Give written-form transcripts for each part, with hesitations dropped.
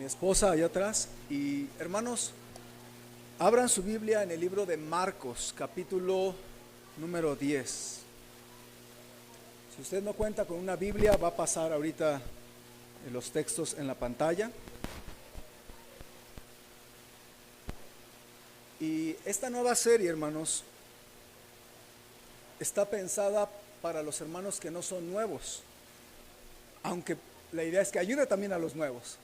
esposa allá atrás. Y hermanos, abran su Biblia en el libro de Marcos, capítulo número 10. Si usted no cuenta con una Biblia, va a pasar ahorita los textos en la pantalla. Y esta nueva serie, hermanos, está pensada para los hermanos que no son nuevos, aunque la idea es que ayude también a los nuevos.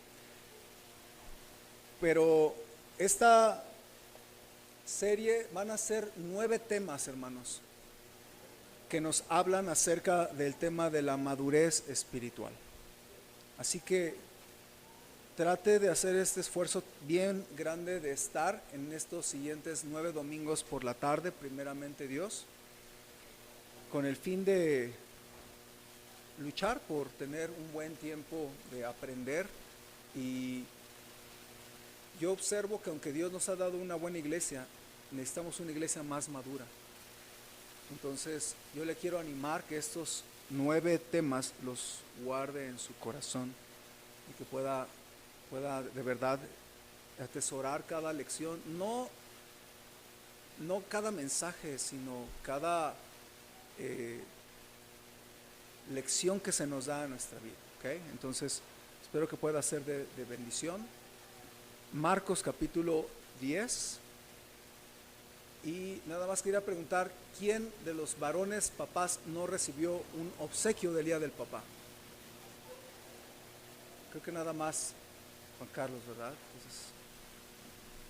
Pero esta serie van a ser 9 temas, hermanos, que nos hablan acerca del tema de la madurez espiritual. Así que trate de hacer este esfuerzo bien grande de estar en estos siguientes 9 domingos por la tarde, primeramente Dios, con el fin de luchar por tener un buen tiempo de aprender. Y yo observo que aunque Dios nos ha dado una buena iglesia, necesitamos una iglesia más madura. Entonces yo le quiero animar que estos 9 temas los guarde en su corazón y que pueda de verdad atesorar cada lección, no cada mensaje, sino cada lección que se nos da en nuestra vida, ¿okay? Entonces espero que pueda ser de bendición. Marcos capítulo 10. Y nada más quería preguntar, ¿quién de los varones papás no recibió un obsequio del día del papá? Creo que nada más Juan Carlos, ¿verdad? Entonces,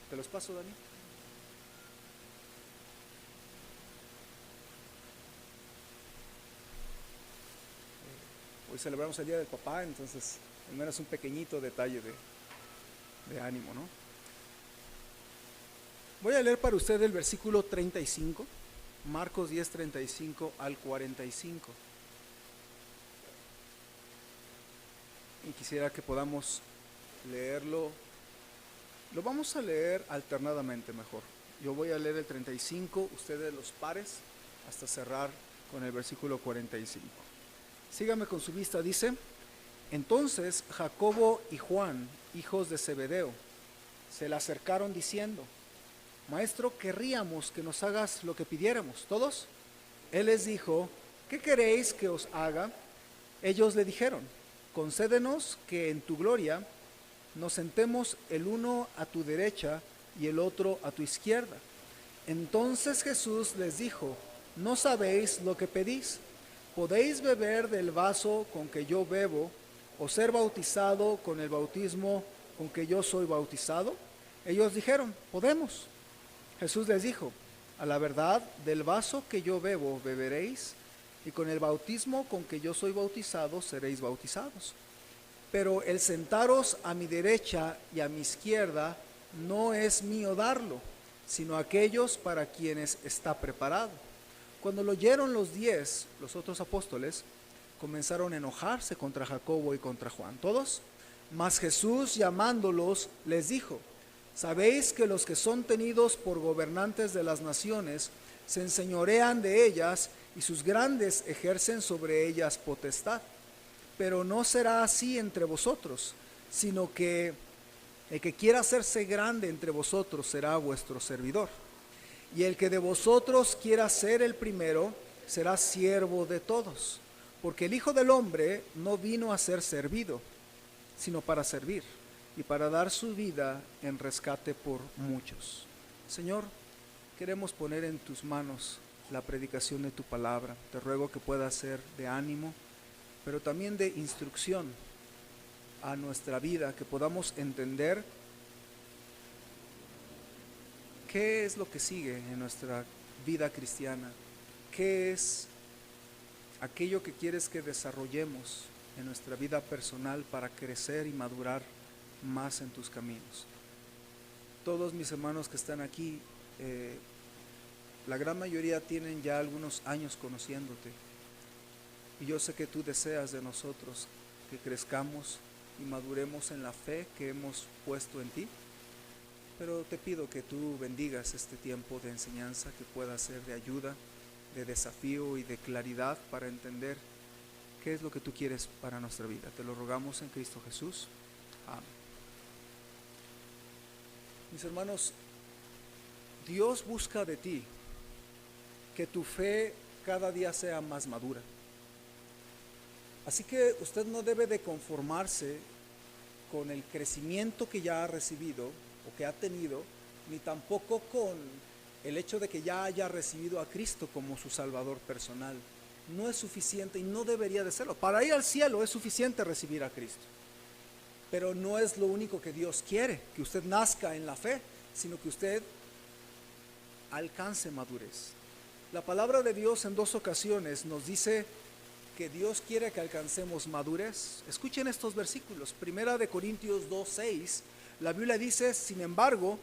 ¿te los paso, Dani? Hoy celebramos el día del papá, entonces al menos un pequeñito detalle de ánimo, ¿no? Voy a leer para usted el versículo 35, Marcos 10, 35 al 45. Y quisiera que podamos leerlo. Lo vamos a leer alternadamente mejor. Yo voy a leer el 35, ustedes los pares, hasta cerrar con el versículo 45. Sígame con su vista, dice: Entonces Jacobo y Juan, hijos de Zebedeo, se le acercaron diciendo: Maestro, querríamos que nos hagas lo que pidiéramos. ¿Todos? Él les dijo: ¿qué queréis que os haga? Ellos le dijeron: concédenos que en tu gloria nos sentemos el uno a tu derecha y el otro a tu izquierda. Entonces Jesús les dijo: ¿no sabéis lo que pedís? ¿Podéis beber del vaso con que yo bebo, o ser bautizado con el bautismo con que yo soy bautizado? Ellos dijeron: podemos. Jesús les dijo: a la verdad, del vaso que yo bebo beberéis, y con el bautismo con que yo soy bautizado seréis bautizados. Pero el sentaros a mi derecha y a mi izquierda no es mío darlo, sino aquellos para quienes está preparado. Cuando lo oyeron los 10, los otros apóstoles, comenzaron a enojarse contra Jacobo y contra Juan. ¿Todos? Mas Jesús, llamándolos, les dijo: sabéis que los que son tenidos por gobernantes de las naciones se enseñorean de ellas, y sus grandes ejercen sobre ellas potestad. Pero no será así entre vosotros, sino que el que quiera hacerse grande entre vosotros será vuestro servidor. Y el que de vosotros quiera ser el primero será siervo de todos. Porque el Hijo del Hombre no vino a ser servido, sino para servir, y para dar su vida en rescate por muchos. Señor, queremos poner en tus manos la predicación de tu palabra. Te ruego que pueda ser de ánimo, pero también de instrucción a nuestra vida, que podamos entender qué es lo que sigue en nuestra vida cristiana, qué es aquello que quieres que desarrollemos en nuestra vida personal para crecer y madurar más en tus caminos. Todos mis hermanos que están aquí, la gran mayoría tienen ya algunos años conociéndote, y yo sé que tú deseas de nosotros que crezcamos y maduremos en la fe que hemos puesto en ti. Pero te pido que tú bendigas este tiempo de enseñanza, que pueda ser de ayuda, de desafío y de claridad para entender qué es lo que tú quieres para nuestra vida. Te lo rogamos en Cristo Jesús. Amén. Mis hermanos, Dios busca de ti que tu fe cada día sea más madura. Así que usted no debe de conformarse con el crecimiento que ya ha recibido o que ha tenido, ni tampoco con el hecho de que ya haya recibido a Cristo como su Salvador personal. No es suficiente y no debería de serlo. Para ir al cielo es suficiente recibir a Cristo, pero no es lo único que Dios quiere, que usted nazca en la fe, sino que usted alcance madurez. La palabra de Dios en 2 ocasiones nos dice que Dios quiere que alcancemos madurez. Escuchen estos versículos. Primera de Corintios 2:6, la Biblia dice: sin embargo,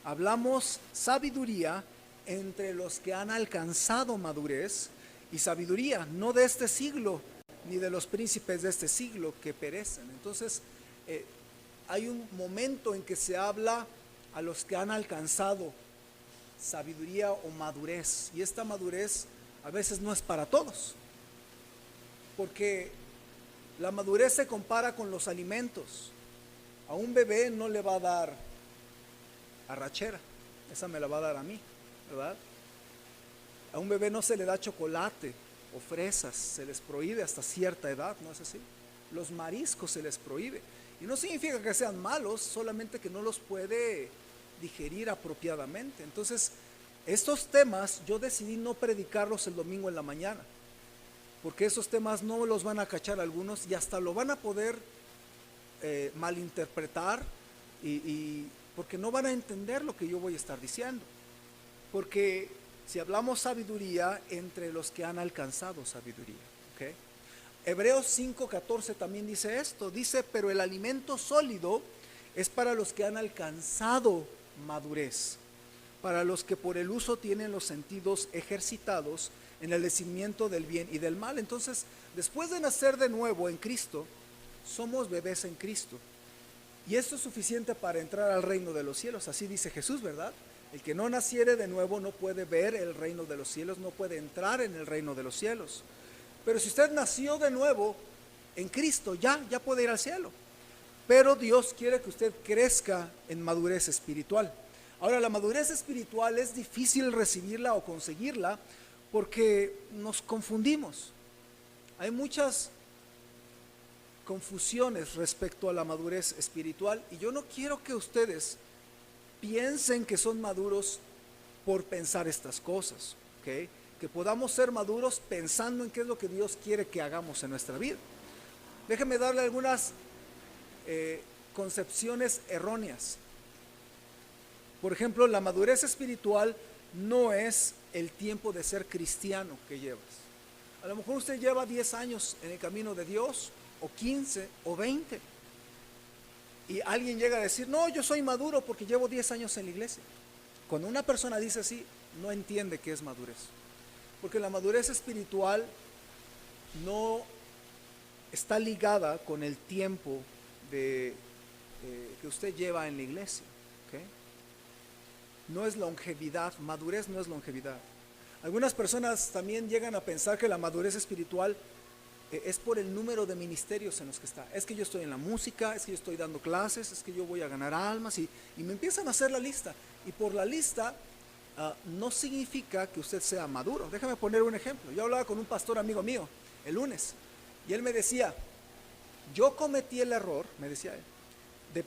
hablamos sabiduría entre los que han alcanzado madurez, y sabiduría no de este siglo, ni de los príncipes de este siglo que perecen. Entonces, hay un momento en que se habla a los que han alcanzado sabiduría o madurez, y esta madurez a veces no es para todos, porque la madurez se compara con los alimentos. A un bebé no le va a dar arrachera, esa me la va a dar a mí, ¿verdad? A un bebé no se le da chocolate o fresas, se les prohíbe hasta cierta edad, ¿no es así? Los mariscos se les prohíbe, y no significa que sean malos, solamente que no los puede digerir apropiadamente. Entonces, estos temas yo decidí no predicarlos el domingo en la mañana, porque esos temas no los van a cachar algunos y hasta lo van a poder malinterpretar, y porque no van a entender lo que yo voy a estar diciendo. Porque si hablamos sabiduría entre los que han alcanzado sabiduría, ¿okay? Hebreos 5:14 también dice esto, dice: pero el alimento sólido es para los que han alcanzado madurez, para los que por el uso tienen los sentidos ejercitados en el discernimiento del bien y del mal. Entonces, después de nacer de nuevo en Cristo, somos bebés en Cristo, y esto es suficiente para entrar al reino de los cielos. Así dice Jesús, ¿verdad? El que no naciere de nuevo no puede ver el reino de los cielos, no puede entrar en el reino de los cielos. Pero si usted nació de nuevo en Cristo, ya puede ir al cielo. Pero Dios quiere que usted crezca en madurez espiritual. Ahora, la madurez espiritual es difícil recibirla o conseguirla porque nos confundimos. Hay muchas confusiones respecto a la madurez espiritual, y yo no quiero que ustedes piensen que son maduros por pensar estas cosas, ¿okay? Que podamos ser maduros pensando en qué es lo que Dios quiere que hagamos en nuestra vida. Déjenme darle algunas concepciones erróneas. Por ejemplo, la madurez espiritual no es el tiempo de ser cristiano que llevas. A lo mejor usted lleva 10 años en el camino de Dios, o 15 o 20, y alguien llega a decir: no, yo soy maduro porque llevo 10 años en la iglesia. Cuando una persona dice así, no entiende qué es madurez, porque la madurez espiritual no está ligada con el tiempo que usted lleva en la iglesia, ¿okay? No es longevidad, madurez no es longevidad. Algunas personas también llegan a pensar que la madurez espiritual es por el número de ministerios en los que está. Es que yo estoy en la música, es que yo estoy dando clases, es que yo voy a ganar almas, y me empiezan a hacer la lista, y por la lista no significa que usted sea maduro. Déjame poner un ejemplo. Yo hablaba con un pastor amigo mío el lunes, y él me decía: yo cometí el error, me decía él,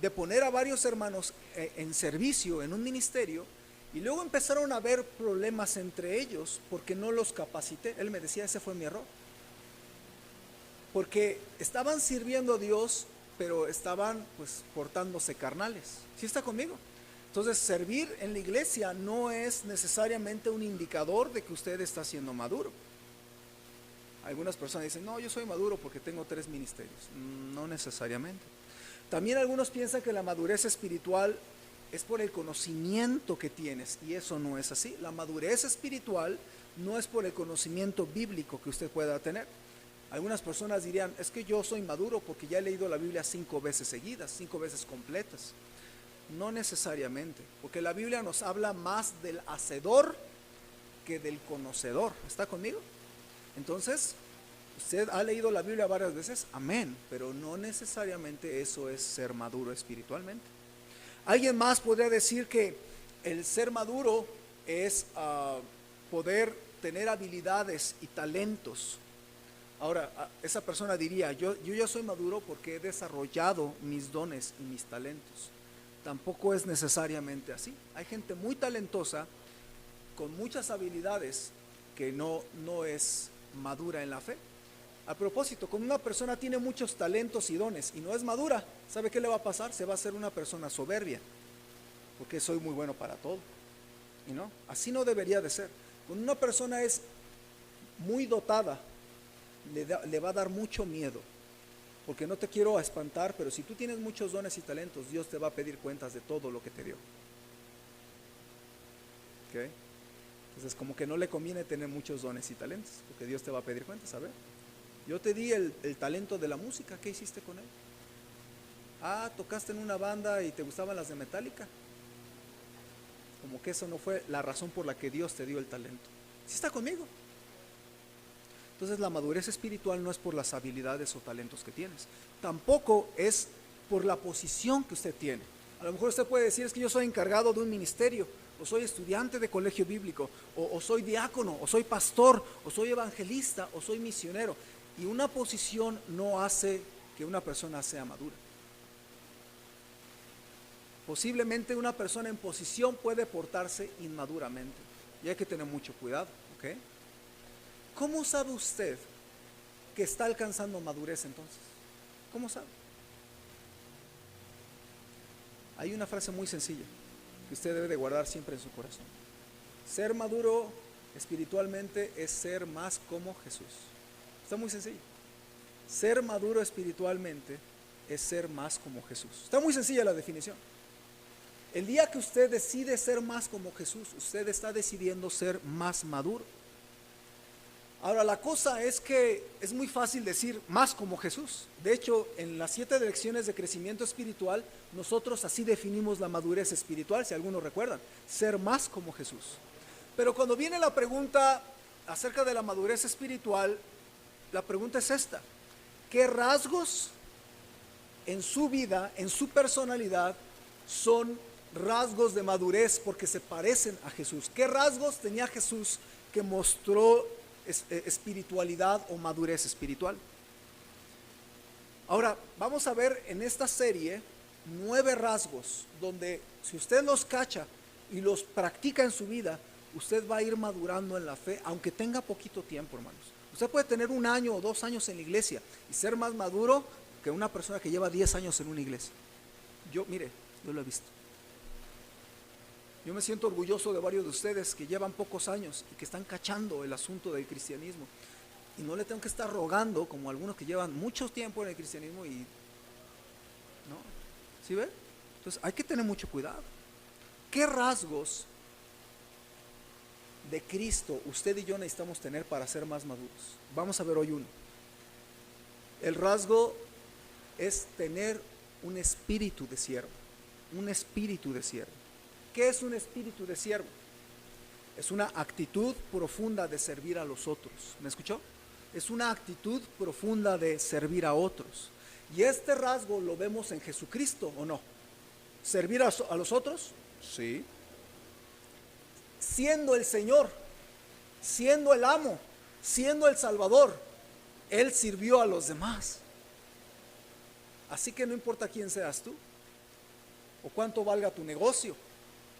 de poner a varios hermanos en servicio en un ministerio, y luego empezaron a haber problemas entre ellos porque no los capacité. Él me decía: ese fue mi error, porque estaban sirviendo a Dios, pero estaban pues portándose carnales. ¿Sí está conmigo? Entonces, servir en la iglesia no es necesariamente un indicador de que usted está siendo maduro. Algunas personas dicen: no, yo soy maduro porque tengo 3 ministerios. No necesariamente. También algunos piensan que la madurez espiritual es por el conocimiento que tienes, y eso no es así. La madurez espiritual no es por el conocimiento bíblico que usted pueda tener. Algunas personas dirían: es que yo soy maduro porque ya he leído la Biblia 5 veces seguidas, 5 veces completas. No necesariamente, porque la Biblia nos habla más del hacedor que del conocedor. ¿Está conmigo? Entonces, usted ha leído la Biblia varias veces, amén, pero no necesariamente eso es ser maduro espiritualmente. Alguien más podría decir que el ser maduro es poder tener habilidades y talentos. Ahora, esa persona diría, yo ya soy maduro porque he desarrollado mis dones y mis talentos. Tampoco es necesariamente así. Hay gente muy talentosa, con muchas habilidades, que no es madura en la fe. A propósito, cuando una persona tiene muchos talentos y dones y no es madura, ¿sabe qué le va a pasar? Se va a hacer una persona soberbia, porque soy muy bueno para todo. Y no, así no debería de ser. Cuando una persona es muy dotada, le va a dar mucho miedo, porque no te quiero espantar, pero si tú tienes muchos dones y talentos, Dios te va a pedir cuentas de todo lo que te dio. ¿Ok? Entonces como que no le conviene tener muchos dones y talentos, porque Dios te va a pedir cuentas. A ver, yo te di el talento de la música, ¿qué hiciste con él? Tocaste en una banda y te gustaban las de Metallica. Como que eso no fue la razón por la que Dios te dio el talento. ¿Sí está conmigo? Entonces la madurez espiritual no es por las habilidades o talentos que tienes, tampoco es por la posición que usted tiene. A lo mejor usted puede decir, es que yo soy encargado de un ministerio, o soy estudiante de colegio bíblico, o soy diácono, o soy pastor, o soy evangelista, o soy misionero. Y una posición no hace que una persona sea madura. Posiblemente una persona en posición puede portarse inmaduramente, y hay que tener mucho cuidado, ¿ok? ¿Cómo sabe usted que está alcanzando madurez entonces? ¿Cómo sabe? Hay una frase muy sencilla que usted debe de guardar siempre en su corazón. Ser maduro espiritualmente es ser más como Jesús. Está muy sencillo. Ser maduro espiritualmente es ser más como Jesús. Está muy sencilla la definición. El día que usted decide ser más como Jesús, usted está decidiendo ser más maduro. Ahora, la cosa es que es muy fácil decir más como Jesús. De hecho, en las 7 lecciones de crecimiento espiritual, nosotros así definimos la madurez espiritual, si algunos recuerdan, ser más como Jesús. Pero cuando viene la pregunta acerca de la madurez espiritual, la pregunta es esta: ¿qué rasgos en su vida, en su personalidad, son rasgos de madurez porque se parecen a Jesús? ¿Qué rasgos tenía Jesús que mostró espiritualidad o madurez espiritual? Ahora vamos a ver en esta serie 9 rasgos donde, si usted los cacha y los practica en su vida, usted va a ir madurando en la fe, aunque tenga poquito tiempo, hermanos. Usted puede tener 1 año o 2 años en la iglesia y ser más maduro que una persona que lleva 10 años en una iglesia. Yo lo he visto. Yo me siento orgulloso de varios de ustedes que llevan pocos años y que están cachando el asunto del cristianismo. Y no le tengo que estar rogando como algunos que llevan mucho tiempo en el cristianismo y ¿no? ¿Sí ve? Entonces hay que tener mucho cuidado. ¿Qué rasgos de Cristo usted y yo necesitamos tener para ser más maduros? Vamos a ver hoy uno. El rasgo es tener un espíritu de siervo. Un espíritu de siervo. ¿Qué es un espíritu de siervo? Es una actitud profunda de servir a los otros. ¿Me escuchó? Es una actitud profunda de servir a otros. Y este rasgo lo vemos en Jesucristo, ¿o no? ¿Servir a los otros? Sí. Siendo el Señor, siendo el amo, siendo el Salvador, Él sirvió a los demás. Así que no importa quién seas tú, o cuánto valga tu negocio,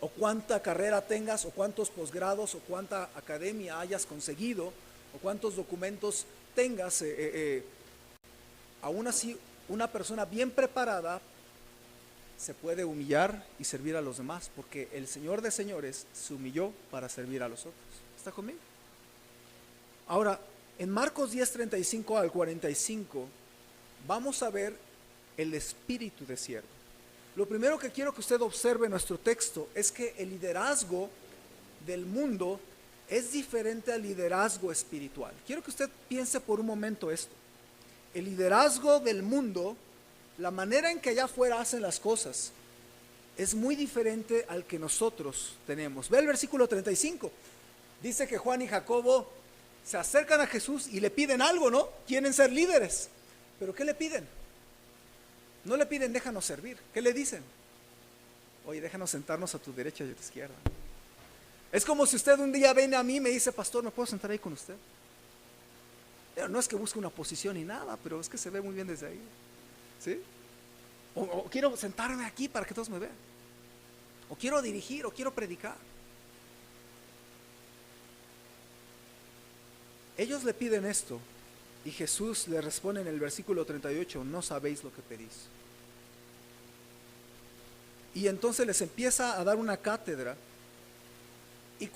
o cuánta carrera tengas, o cuántos posgrados, o cuánta academia hayas conseguido, o cuántos documentos tengas, aún así una persona bien preparada se puede humillar y servir a los demás, porque el Señor de señores se humilló para servir a los otros. ¿Está conmigo? Ahora, en Marcos 10:35 al 45 vamos a ver el espíritu de siervo. Lo primero que quiero que usted observe en nuestro texto es que el liderazgo del mundo es diferente al liderazgo espiritual. Quiero que usted piense por un momento esto. El liderazgo del mundo, la manera en que allá afuera hacen las cosas, es muy diferente al que nosotros tenemos. Ve el versículo 35. Dice que Juan y Jacobo se acercan a Jesús y le piden algo, ¿no? Quieren ser líderes. ¿Pero qué le piden? No le piden déjanos servir. ¿Qué le dicen? Oye, déjanos sentarnos a tu derecha y a tu izquierda. Es como si usted un día viene a mí y me dice, pastor, ¿me puedo sentar ahí con usted? No es que busque una posición ni nada, pero es que se ve muy bien desde ahí, ¿sí? O quiero sentarme aquí para que todos me vean. O quiero dirigir, o quiero predicar. Ellos le piden esto y Jesús le responde en el versículo 38, no sabéis lo que pedís. Y entonces les empieza a dar una cátedra y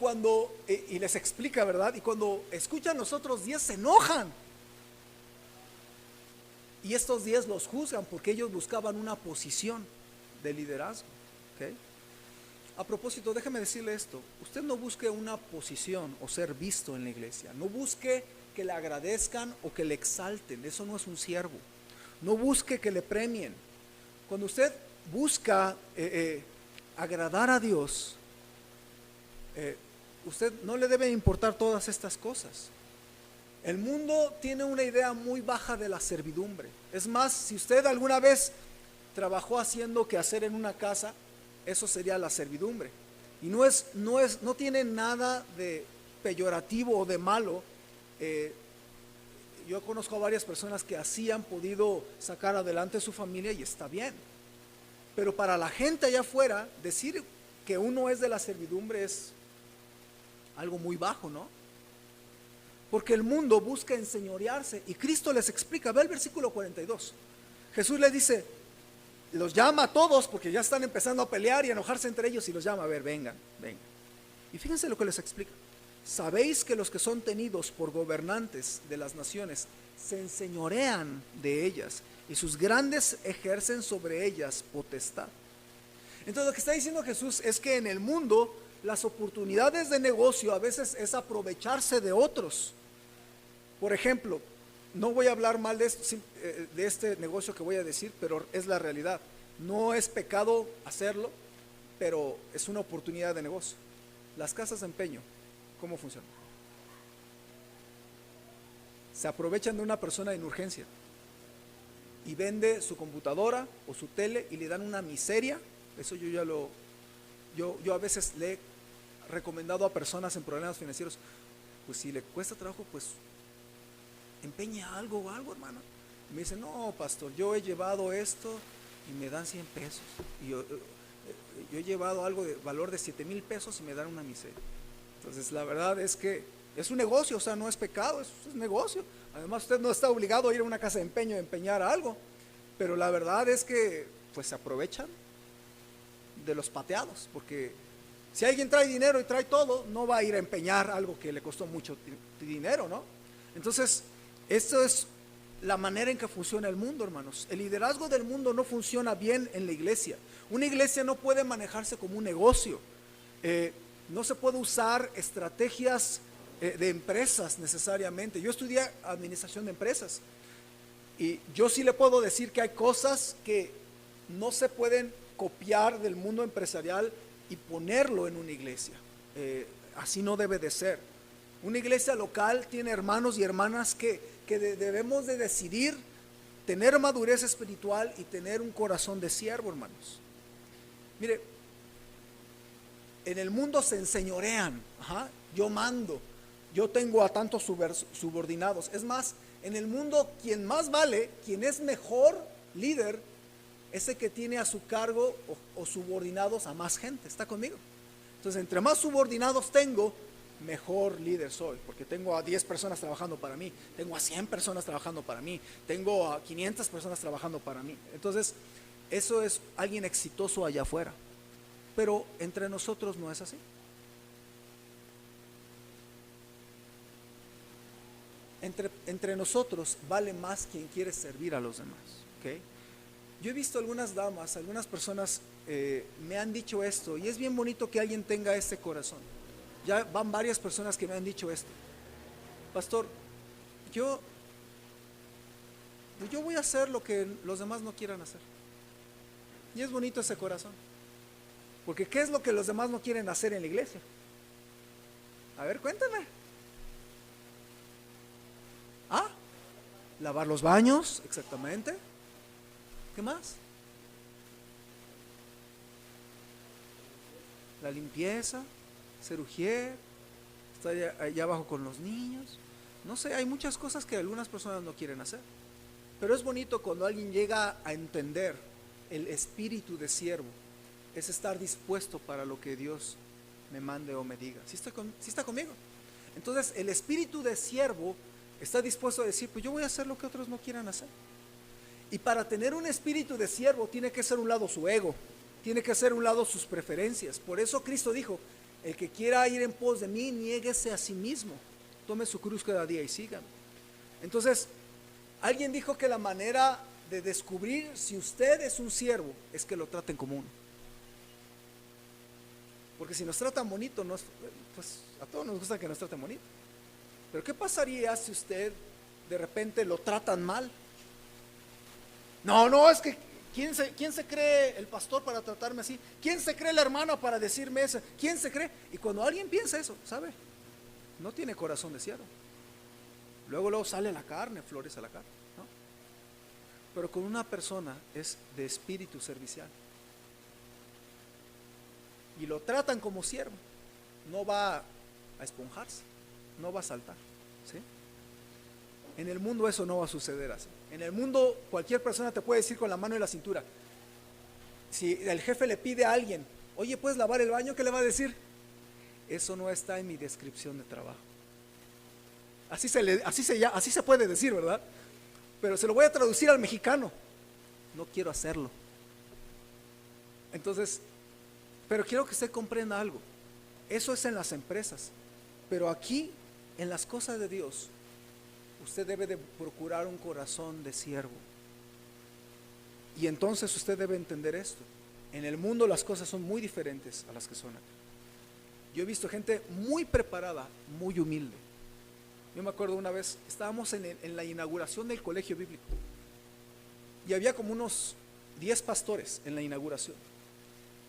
y les explica, ¿verdad? Y cuando escuchan los otros 10 se enojan. Y estos 10 los juzgan porque ellos buscaban una posición de liderazgo. ¿Okay? A propósito, déjeme decirle esto, usted no busque una posición o ser visto en la iglesia, no busque que le agradezcan o que le exalten, eso no es un siervo. No busque que le premien. Cuando usted busca agradar a Dios, usted no le debe importar todas estas cosas. El mundo tiene una idea muy baja de la servidumbre. Es más, si usted alguna vez trabajó haciendo quehacer en una casa, eso sería la servidumbre. Y no tiene nada de peyorativo o de malo. Yo conozco a varias personas que así han podido sacar adelante su familia y está bien. Pero para la gente allá afuera, decir que uno es de la servidumbre es algo muy bajo, ¿no? Porque el mundo busca enseñorearse y Cristo les explica, ve el versículo 42. Jesús les dice, los llama a todos porque ya están empezando a pelear y a enojarse entre ellos y los llama, a ver, vengan. Y fíjense lo que les explica. Sabéis que los que son tenidos por gobernantes de las naciones se enseñorean de ellas y sus grandes ejercen sobre ellas potestad. Entonces lo que está diciendo Jesús es que en el mundo las oportunidades de negocio a veces es aprovecharse de otros. Por ejemplo, no voy a hablar mal de este negocio que voy a decir, pero es la realidad. No es pecado hacerlo, pero es una oportunidad de negocio. Las casas de empeño, ¿cómo funcionan? Se aprovechan de una persona en urgencia y vende su computadora o su tele y le dan una miseria. Eso yo a veces le he recomendado a personas en problemas financieros, pues si le cuesta trabajo, pues empeña algo, hermano. Y me dice, no, pastor, yo he llevado esto y me dan 100 pesos. Y yo he llevado algo de valor de 7,000 pesos y me dan una miseria. Entonces la verdad es que es un negocio, o sea, no es pecado, es negocio. Además usted no está obligado a ir a una casa de empeño a empeñar algo, pero la verdad es que pues se aprovechan de los pateados, porque si alguien trae dinero y trae todo, no va a ir a empeñar algo que le costó mucho dinero, ¿no? Entonces, esto es la manera en que funciona el mundo, hermanos. El liderazgo del mundo no funciona bien en la iglesia. Una iglesia no puede manejarse como un negocio. No se puede usar estrategias de empresas necesariamente. Yo estudié administración de empresas y yo sí le puedo decir que hay cosas que no se pueden copiar del mundo empresarial y ponerlo en una iglesia. Así no debe de ser. Una iglesia local tiene hermanos y hermanas que debemos de decidir tener madurez espiritual y tener un corazón de siervo, hermanos. Mire, en el mundo se enseñorean. Yo mando, yo tengo a tantos subordinados. Es más, en el mundo quien más vale, quien es mejor líder, ese que tiene a su cargo o subordinados a más gente. ¿Está conmigo? Entonces, entre más subordinados tengo, mejor líder soy, porque tengo a 10 personas trabajando para mí, tengo a 100 personas trabajando para mí, tengo a 500 personas trabajando para mí. Entonces, eso es alguien exitoso allá afuera, pero entre nosotros no es así. Entre nosotros vale más quien quiere servir a los demás, ¿okay? Yo he visto algunas damas, algunas personas me han dicho esto, y es bien bonito que alguien tenga este corazón. Ya van varias personas que me han dicho esto. Pastor, yo voy a hacer lo que los demás no quieran hacer. Y es bonito ese corazón. Porque ¿qué es lo que los demás no quieren hacer en la iglesia? A ver, cuéntame. Lavar los baños, exactamente. ¿Qué más? la limpieza, ser ujier, estar allá abajo con los niños. No sé, hay muchas cosas que algunas personas no quieren hacer. Pero es bonito cuando alguien llega a entender el espíritu de siervo. Es estar dispuesto para lo que Dios me mande o me diga. ¿Sí está conmigo? Entonces el espíritu de siervo está dispuesto a decir, pues yo voy a hacer lo que otros no quieran hacer. Y para tener un espíritu de siervo tiene que ser un lado su ego, tiene que ser un lado sus preferencias. Por eso Cristo dijo, el que quiera ir en pos de mí, niéguese a sí mismo, tome su cruz cada día y sígame. Entonces, alguien dijo que la manera de descubrir si usted es un siervo es que lo traten como uno. Porque si nos tratan bonito, pues a todos nos gusta que nos traten bonito. Pero ¿qué pasaría si usted de repente lo tratan mal? No, es que ¿quién se cree el pastor para tratarme así? ¿Quién se cree la hermana para decirme eso? ¿Quién se cree? Y cuando alguien piensa eso, ¿sabe? No tiene corazón de siervo. Luego sale la carne, florece la carne, ¿no? Pero con una persona es de espíritu servicial. Y lo tratan como siervo. No va a esponjarse, no va a saltar, ¿sí? En el mundo eso no va a suceder así. En el mundo cualquier persona te puede decir con la mano en la cintura. Si el jefe le pide a alguien, oye, ¿puedes lavar el baño? ¿Qué le va a decir? Eso no está en mi descripción de trabajo. Así se puede decir, ¿verdad? Pero se lo voy a traducir al mexicano. No quiero hacerlo. Entonces, pero quiero que usted comprenda algo. Eso es en las empresas. Pero aquí, en las cosas de Dios, usted debe de procurar un corazón de siervo. Y entonces usted debe entender esto. En el mundo las cosas son muy diferentes a las que son acá. Yo he visto gente muy preparada, muy humilde. Yo me acuerdo una vez, estábamos en la inauguración del colegio bíblico. Y había como unos 10 pastores en la inauguración.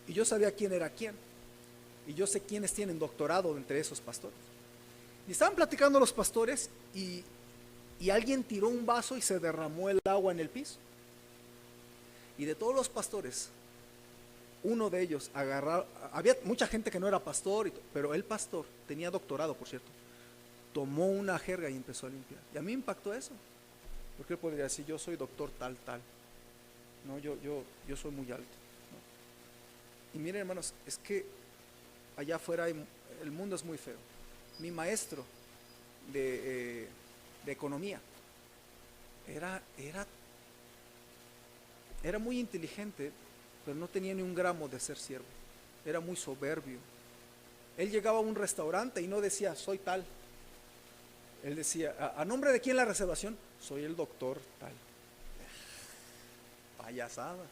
Y yo sabía quién era quién. Y yo sé quiénes tienen doctorado entre esos pastores. Y estaban platicando los pastores y alguien tiró un vaso y se derramó el agua en el piso. Y de todos los pastores, uno de ellos agarró, había mucha gente que no era pastor, pero el pastor tenía doctorado, por cierto, tomó una jerga y empezó a limpiar. Y a mí me impactó eso, porque él podría decir, yo soy doctor tal. No, yo soy muy alto, ¿no? Y miren, hermanos, es que allá afuera el mundo es muy feo. Mi maestro de economía era muy inteligente, pero no tenía ni un gramo de ser siervo. Era muy soberbio. Él llegaba a un restaurante y no decía, soy tal. Él decía, ¿a nombre de quién la reservación? Soy el doctor tal. Payasada.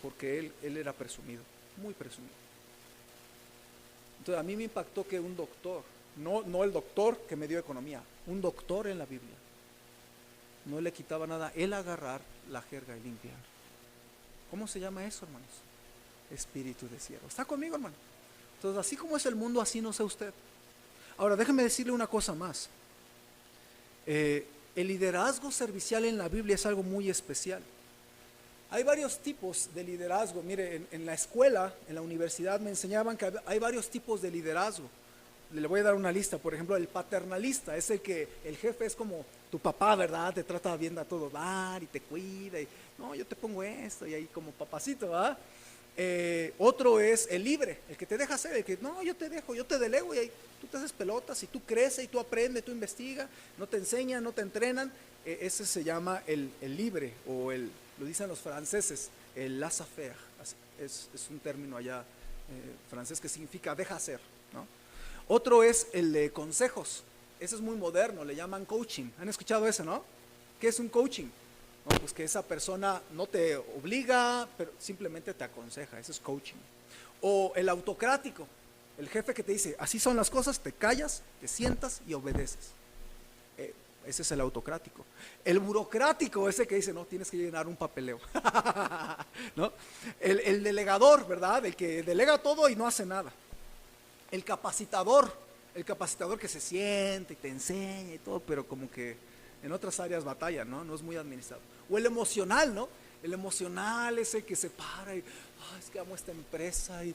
Porque él era presumido, muy presumido. Entonces a mí me impactó que un doctor, no el doctor que me dio economía, un doctor en la Biblia, no le quitaba nada él agarrar la jerga y limpiar. ¿Cómo se llama eso, hermanos? Espíritu de siervo. ¿Está conmigo, hermano? Entonces, así como es el mundo, así no sea usted. Ahora, déjeme decirle una cosa más. El liderazgo servicial en la Biblia es algo muy especial. Hay varios tipos de liderazgo. Mire, en la escuela, en la universidad me enseñaban que hay varios tipos de liderazgo. Le voy a dar una lista. Por ejemplo, el paternalista es el que el jefe es como tu papá, ¿verdad? Te trata bien a todo dar y te cuida y no, yo te pongo esto y ahí como papacito, ¿verdad? Otro es el libre, el que te deja hacer, el que no, yo te dejo, yo te delego y ahí tú te haces pelotas y tú creces y tú aprendes, tú investigas, no te enseñan, no te entrenan. Ese se llama el libre, o lo dicen los franceses, el laissez-faire. Es un término allá francés que significa deja hacer, ¿no? Otro es el de consejos. Ese es muy moderno, le llaman coaching. ¿Han escuchado ese, no? ¿Qué es un coaching? No, pues que esa persona no te obliga, pero simplemente te aconseja. Eso es coaching. O el autocrático, el jefe que te dice, así son las cosas, te callas, te sientas y obedeces. Ese es el autocrático. El burocrático, ese que dice, no, tienes que llenar un papeleo. ¿No? El delegador, ¿verdad? El que delega todo y no hace nada. El capacitador que se siente y te enseña y todo, pero como que en otras áreas batalla, ¿no? No es muy administrado. O el emocional, ¿no? El emocional es el que se para y es que amo esta empresa y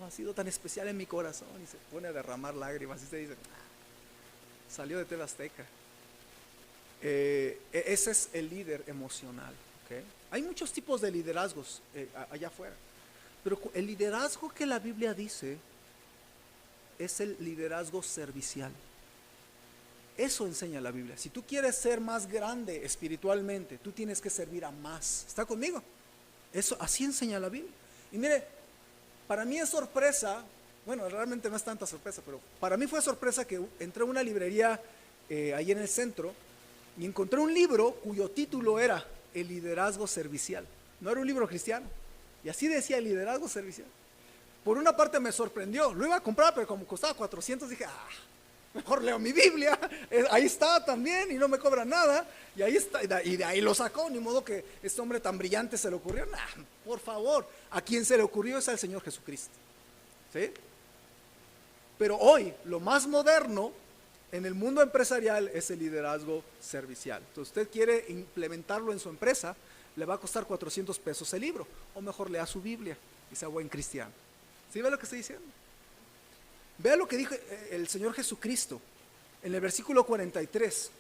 ha sido tan especial en mi corazón, y se pone a derramar lágrimas y se dice, salió de TV Azteca. Ese es el líder emocional, ¿okay? Hay muchos tipos de liderazgos allá afuera, pero el liderazgo que la Biblia dice es el liderazgo servicial. Eso enseña la Biblia. Si tú quieres ser más grande espiritualmente, tú tienes que servir a más. ¿Está conmigo? Eso, así enseña la Biblia. Y mire, para mí es sorpresa, bueno, realmente no es tanta sorpresa, pero para mí fue sorpresa que entré a una librería ahí en el centro y encontré un libro cuyo título era El liderazgo servicial. No era un libro cristiano, y así decía, el liderazgo servicial. Por una parte me sorprendió, lo iba a comprar, pero como costaba 400, dije, mejor leo mi Biblia, ahí está también y no me cobra nada, y ahí está, y de ahí lo sacó. Ni modo que este hombre tan brillante se le ocurrió. Por favor, a quien se le ocurrió es al Señor Jesucristo, ¿sí? Pero hoy lo más moderno en el mundo empresarial es el liderazgo servicial. Entonces, usted quiere implementarlo en su empresa, le va a costar 400 pesos el libro, o mejor lea su Biblia y sea buen cristiano. ¿Sí ve lo que estoy diciendo? Vea lo que dijo el Señor Jesucristo en el versículo 43.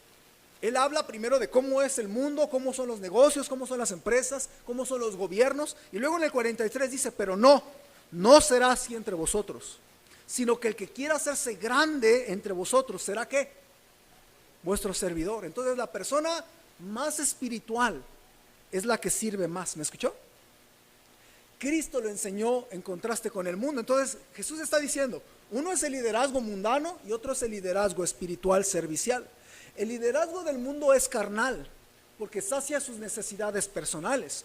Él habla primero de cómo es el mundo, cómo son los negocios, cómo son las empresas, cómo son los gobiernos, y luego en el 43 dice, pero no será así entre vosotros, sino que el que quiera hacerse grande entre vosotros será ¿qué? Vuestro servidor. Entonces la persona más espiritual es la que sirve más. ¿Me escuchó? Cristo lo enseñó en contraste con el mundo. Entonces Jesús está diciendo, uno es el liderazgo mundano y otro es el liderazgo espiritual servicial. El liderazgo del mundo es carnal, porque sacia sus necesidades personales.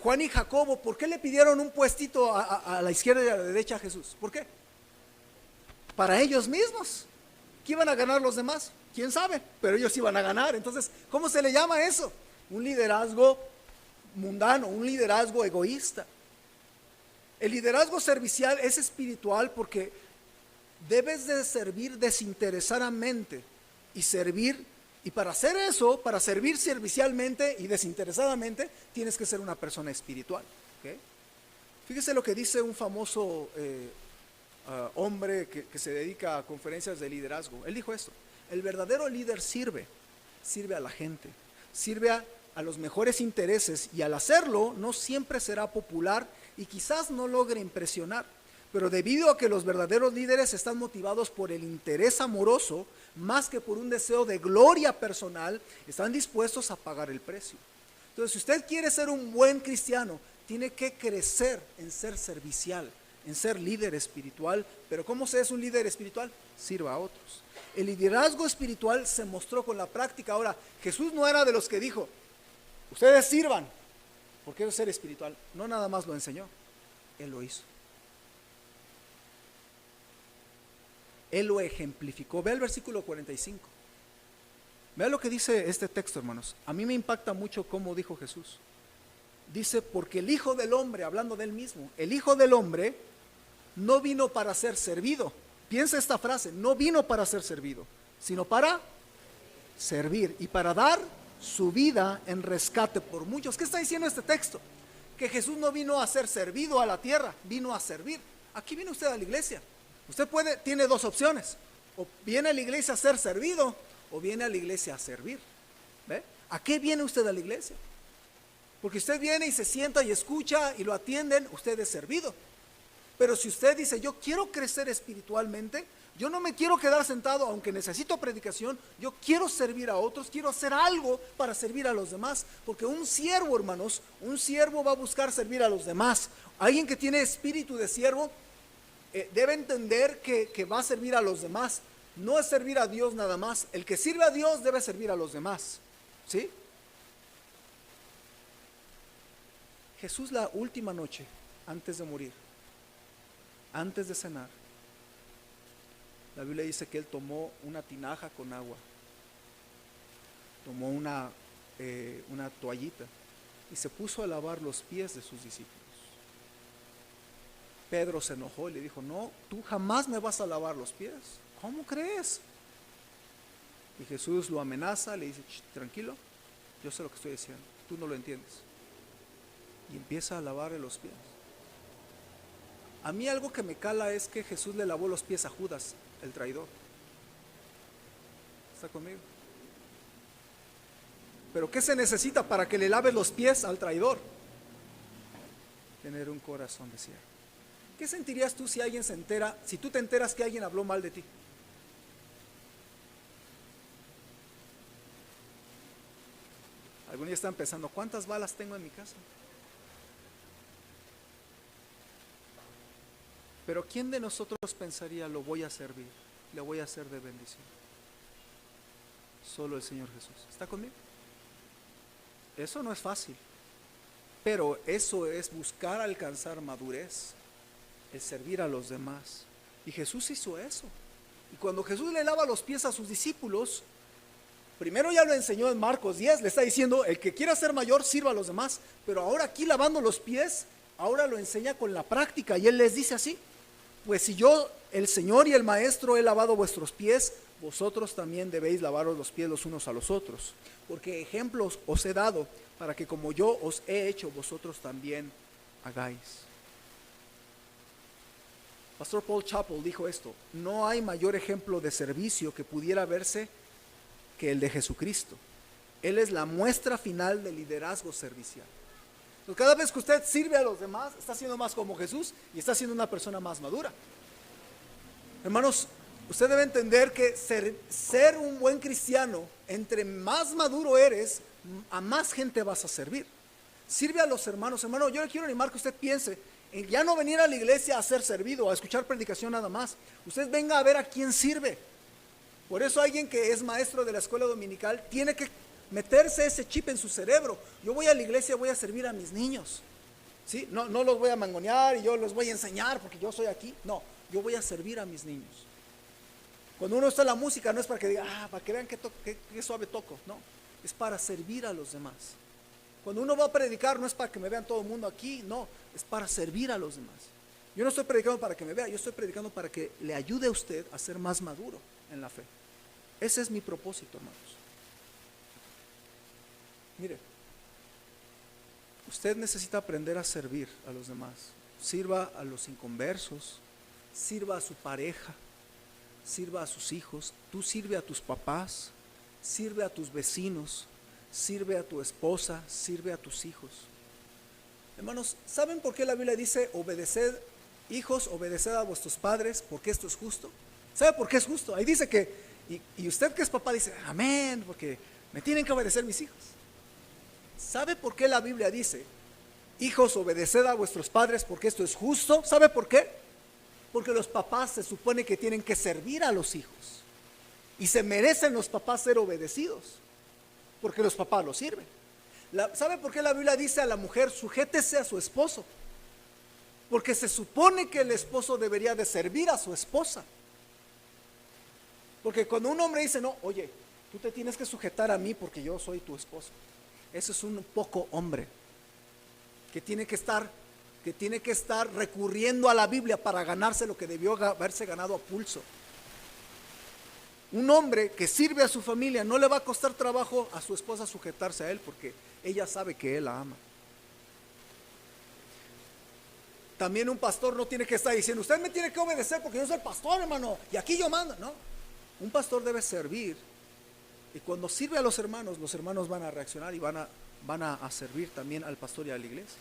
Juan y Jacobo, ¿por qué le pidieron un puestito a la izquierda y a la derecha a Jesús? ¿Por qué? Para ellos mismos. ¿Qué iban a ganar los demás? ¿Quién sabe? Pero ellos iban a ganar. Entonces, ¿cómo se le llama eso? Un liderazgo mundano, un liderazgo egoísta. El liderazgo servicial es espiritual porque debes de servir desinteresadamente y servir, y para hacer eso, para servir servicialmente y desinteresadamente, tienes que ser una persona espiritual, ¿okay? Fíjese lo que dice un famoso hombre que se dedica a conferencias de liderazgo. Él dijo esto: el verdadero líder sirve a la gente, sirve a los mejores intereses, y al hacerlo no siempre será popular y quizás no logre impresionar, pero debido a que los verdaderos líderes están motivados por el interés amoroso más que por un deseo de gloria personal, están dispuestos a pagar el precio. Entonces, si usted quiere ser un buen cristiano, tiene que crecer en ser servicial, en ser líder espiritual. Pero ¿cómo se es un líder espiritual? Sirva a otros. El liderazgo espiritual se mostró con la práctica. Ahora, Jesús no era de los que dijo, ustedes sirvan, porque eso es ser espiritual. No nada más lo enseñó, Él lo hizo. Él lo ejemplificó. Ve el versículo 45. Vea lo que dice este texto, hermanos. A mí me impacta mucho cómo dijo Jesús. Dice, porque el Hijo del Hombre, hablando de Él mismo, el Hijo del Hombre no vino para ser servido. Piensa esta frase: no vino para ser servido, sino para servir y para dar su vida en rescate por muchos. ¿Qué está diciendo este texto? Que Jesús no vino a ser servido a la tierra, vino a servir. Aquí viene usted a la iglesia. Usted tiene dos opciones: o viene a la iglesia a ser servido, o viene a la iglesia a servir. ¿Ve? ¿A qué viene usted a la iglesia? Porque usted viene y se sienta y escucha y lo atienden, usted es servido. Pero si usted dice, yo quiero crecer espiritualmente, yo no me quiero quedar sentado, aunque necesito predicación, yo quiero servir a otros, quiero hacer algo para servir a los demás. Porque un siervo, hermanos, un siervo va a buscar servir a los demás. Alguien que tiene espíritu de siervo debe entender que va a servir a los demás. No es servir a Dios nada más. El que sirve a Dios debe servir a los demás, ¿sí? Jesús, la última noche antes de morir, antes de cenar, la Biblia dice que Él tomó una tinaja con agua, tomó una toallita y se puso a lavar los pies de sus discípulos. Pedro se enojó y le dijo, no, tú jamás me vas a lavar los pies. ¿Cómo crees? Y Jesús lo amenaza, le dice, tranquilo, yo sé lo que estoy diciendo, tú no lo entiendes. y empieza a lavarle los pies. A mí algo que me cala es que Jesús le lavó los pies a Judas, el traidor. ¿Está conmigo? Pero ¿qué se necesita para que le laves los pies al traidor? Tener un corazón de siervo. ¿Qué sentirías tú si alguien se entera, si tú te enteras que alguien habló mal de ti? Algunos ya están pensando, ¿cuántas balas tengo en mi casa? Pero ¿quién de nosotros pensaría, lo voy a servir, le voy a hacer de bendición? Solo el Señor Jesús. ¿Está conmigo? Eso no es fácil, pero eso es buscar alcanzar madurez, el servir a los demás. Y Jesús hizo eso. Y cuando Jesús le lava los pies a sus discípulos, primero ya lo enseñó en Marcos 10, le está diciendo, el que quiera ser mayor sirva a los demás, pero ahora aquí lavando los pies, ahora lo enseña con la práctica, y él les dice así, pues si yo, el Señor y el Maestro, he lavado vuestros pies, vosotros también debéis lavaros los pies los unos a los otros, porque ejemplos os he dado, para que como yo os he hecho, vosotros también hagáis. Pastor Paul Chappell dijo esto, no hay mayor ejemplo de servicio que pudiera verse que el de Jesucristo. Él es la muestra final del liderazgo servicial. Entonces, cada vez que usted sirve a los demás, está siendo más como Jesús y está siendo una persona más madura. Hermanos, usted debe entender que ser un buen cristiano, entre más maduro eres, a más gente vas a servir. Sirve a los hermanos. Hermano, yo le quiero animar que usted piense en ya no venir a la iglesia a ser servido, a escuchar predicación nada más. Usted venga a ver a quién sirve. Por eso alguien que es maestro de la escuela dominical tiene que meterse ese chip en su cerebro. Yo voy a la iglesia, voy a servir a mis niños, ¿sí? No los voy a mangonear y yo los voy a enseñar porque yo soy aquí. No, yo voy a servir a mis niños. Cuando uno está en la música no es para que diga, para que vean qué suave toco. No, es para servir a los demás. Cuando uno va a predicar no es para que me vean todo el mundo aquí. No, es para servir a los demás. Yo no estoy predicando para que me vea, yo estoy predicando para que le ayude a usted a ser más maduro en la fe. Ese es mi propósito, hermanos. Mire, usted necesita aprender a servir a los demás. Sirva a los inconversos, sirva a su pareja, sirva a sus hijos. Tú sirve a tus papás, sirve a tus vecinos, sirve a tu esposa, sirve a tus hijos. Hermanos, ¿saben por qué la Biblia dice obedeced, hijos, obedeced a vuestros padres? Porque esto es justo. ¿Sabe por qué es justo? Ahí dice que, y usted que es papá dice, amén, porque me tienen que obedecer mis hijos. ¿Sabe por qué la Biblia dice, hijos, obedeced a vuestros padres porque esto es justo? ¿Sabe por qué? Porque los papás se supone que tienen que servir a los hijos. Y se merecen los papás ser obedecidos, porque los papás los sirven. ¿Sabe por qué la Biblia dice a la mujer, sujétese a su esposo? Porque se supone que el esposo debería de servir a su esposa. Porque cuando un hombre dice, no, oye, tú te tienes que sujetar a mí porque yo soy tu esposo. Eso es un poco hombre que tiene que estar recurriendo a la Biblia para ganarse lo que debió haberse ganado a pulso. Un hombre que sirve a su familia no le va a costar trabajo a su esposa sujetarse a él porque ella sabe que él la ama. También un pastor no tiene que estar diciendo, usted me tiene que obedecer porque yo soy el pastor, hermano, y aquí yo mando. No, un pastor debe servir. Y cuando sirve a los hermanos van a reaccionar y van a servir también al pastor y a la iglesia.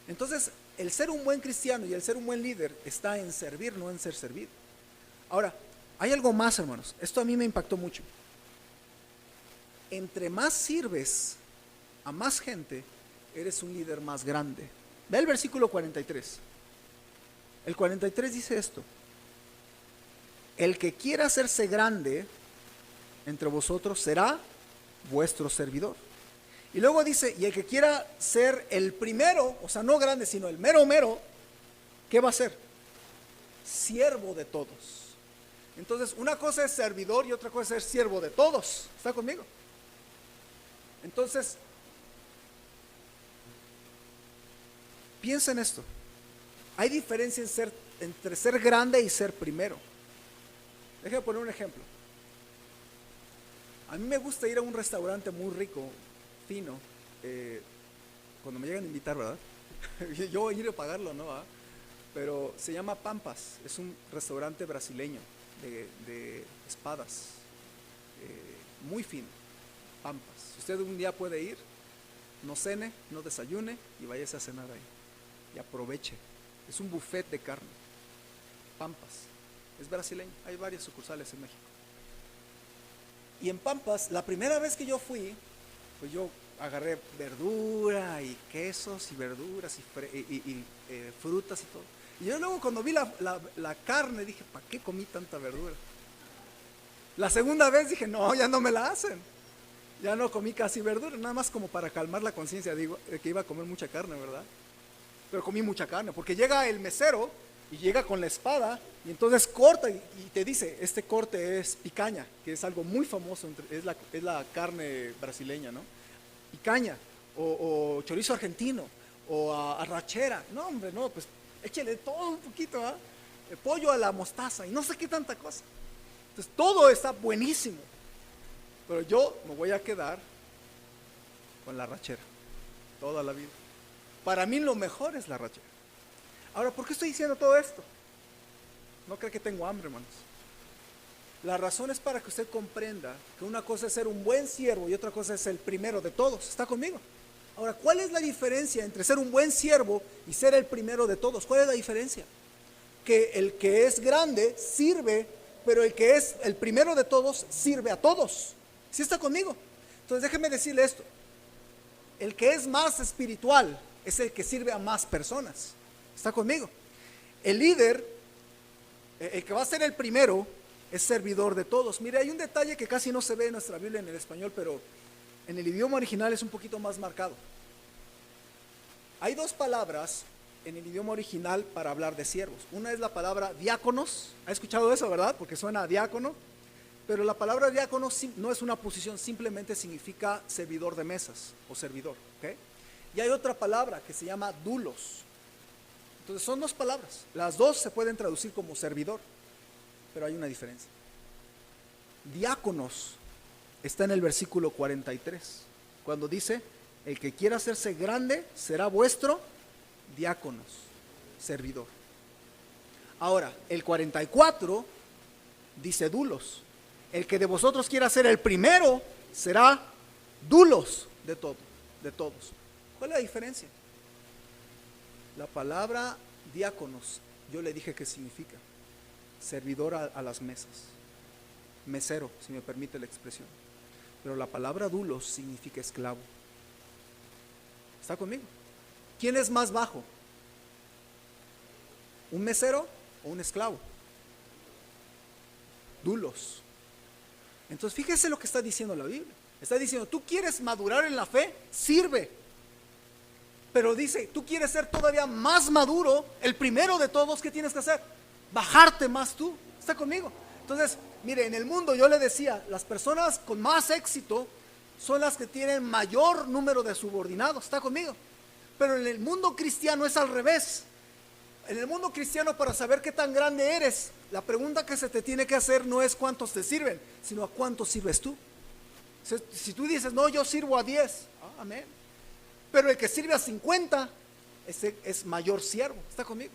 Entonces, el ser un buen cristiano y el ser un buen líder está en servir, no en ser servido. Ahora, hay algo más, hermanos. Esto a mí me impactó mucho. Entre más sirves a más gente, eres un líder más grande. Ve el versículo 43. El 43 dice esto: el que quiera hacerse grande entre vosotros será vuestro servidor. Y luego dice, y el que quiera ser el primero, o sea, no grande, sino el mero mero, ¿qué va a ser? Siervo de todos. Entonces, una cosa es servidor y otra cosa es siervo de todos. ¿Está conmigo? Entonces, piensa en esto. Hay diferencia entre ser grande y ser primero. Déjame poner un ejemplo. A mí me gusta ir a un restaurante muy rico, fino, cuando me llegan a invitar, ¿verdad? Yo voy a ir a pagarlo, ¿no? ¿Ah? Pero se llama Pampas, es un restaurante brasileño de espadas, muy fino, Pampas. Si usted un día puede ir, no cene, no desayune y váyase a cenar ahí. Y aproveche. Es un buffet de carne. Pampas. Es brasileño. Hay varias sucursales en México. Y en Pampas, la primera vez que yo fui, pues yo agarré verdura y quesos y verduras y frutas y todo. Y yo luego cuando vi la carne dije, ¿para qué comí tanta verdura? La segunda vez dije, no, ya no me la hacen. Ya no comí casi verdura, nada más como para calmar la conciencia, digo, que iba a comer mucha carne, ¿verdad? Pero comí mucha carne, porque llega el mesero y llega con la espada y entonces corta y te dice, este corte es picaña, que es algo muy famoso, es la carne brasileña, ¿no? Picaña, o chorizo argentino, o arrachera. No, hombre, no, pues échale todo un poquito, ¿ah? El pollo a la mostaza y no sé qué tanta cosa. Entonces todo está buenísimo, pero yo me voy a quedar con la arrachera toda la vida. Para mí lo mejor es la arrachera. Ahora, ¿por qué estoy diciendo todo esto? No creo que tengo hambre, hermanos. La razón es para que usted comprenda que una cosa es ser un buen siervo y otra cosa es ser el primero de todos. ¿Está conmigo? Ahora, ¿cuál es la diferencia entre ser un buen siervo y ser el primero de todos? ¿Cuál es la diferencia? Que el que es grande sirve, pero el que es el primero de todos sirve a todos. ¿Sí está conmigo? Entonces déjeme decirle esto. El que es más espiritual es el que sirve a más personas. ¿Está conmigo? El líder, el que va a ser el primero, es servidor de todos. Mire, hay un detalle que casi no se ve en nuestra Biblia en el español, pero en el idioma original es un poquito más marcado. Hay dos palabras en el idioma original para hablar de siervos. Una es la palabra diáconos. ¿Ha escuchado eso, verdad? Porque suena a diácono. Pero la palabra diácono no es una posición, simplemente significa servidor de mesas o servidor. ¿Okay? Y hay otra palabra que se llama dulos. Entonces son dos palabras. Las dos se pueden traducir como servidor, pero hay una diferencia. Diáconos está en el versículo 43, cuando dice, el que quiera hacerse grande será vuestro diáconos, servidor. Ahora, el 44 dice dulos. El que de vosotros quiera ser el primero será dulos de todos. ¿Cuál es la diferencia? La palabra diáconos, yo le dije que significa servidor a las mesas, mesero, si me permite la expresión. Pero la palabra dulos significa esclavo. ¿Está conmigo? ¿Quién es más bajo? ¿Un mesero o un esclavo? Dulos. Entonces fíjese lo que está diciendo la Biblia. Está diciendo, tú quieres madurar en la fe, sirve. Pero dice, tú quieres ser todavía más maduro, el primero de todos, ¿qué tienes que hacer? Bajarte más tú. ¿Está conmigo? Entonces, mire, en el mundo yo le decía, las personas con más éxito son las que tienen mayor número de subordinados. ¿Está conmigo? Pero en el mundo cristiano es al revés. En el mundo cristiano, para saber qué tan grande eres, la pregunta que se te tiene que hacer no es cuántos te sirven, sino a cuántos sirves tú. Si tú dices, no, yo sirvo a 10, amén. Pero el que sirve a 50, ese es mayor siervo. ¿Está conmigo?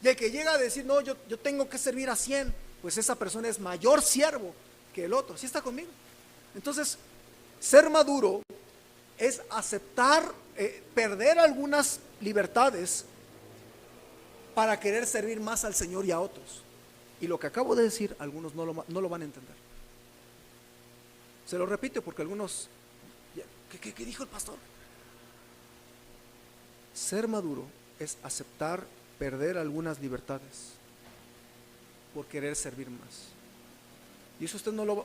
Y el que llega a decir, no, yo tengo que servir a 100, pues esa persona es mayor siervo que el otro. ¿Sí está conmigo? Entonces, ser maduro es aceptar, perder algunas libertades para querer servir más al Señor y a otros. Y lo que acabo de decir, algunos no lo van a entender. Se lo repito porque algunos, ¿qué dijo el pastor? Ser maduro es aceptar perder algunas libertades por querer servir más. Y eso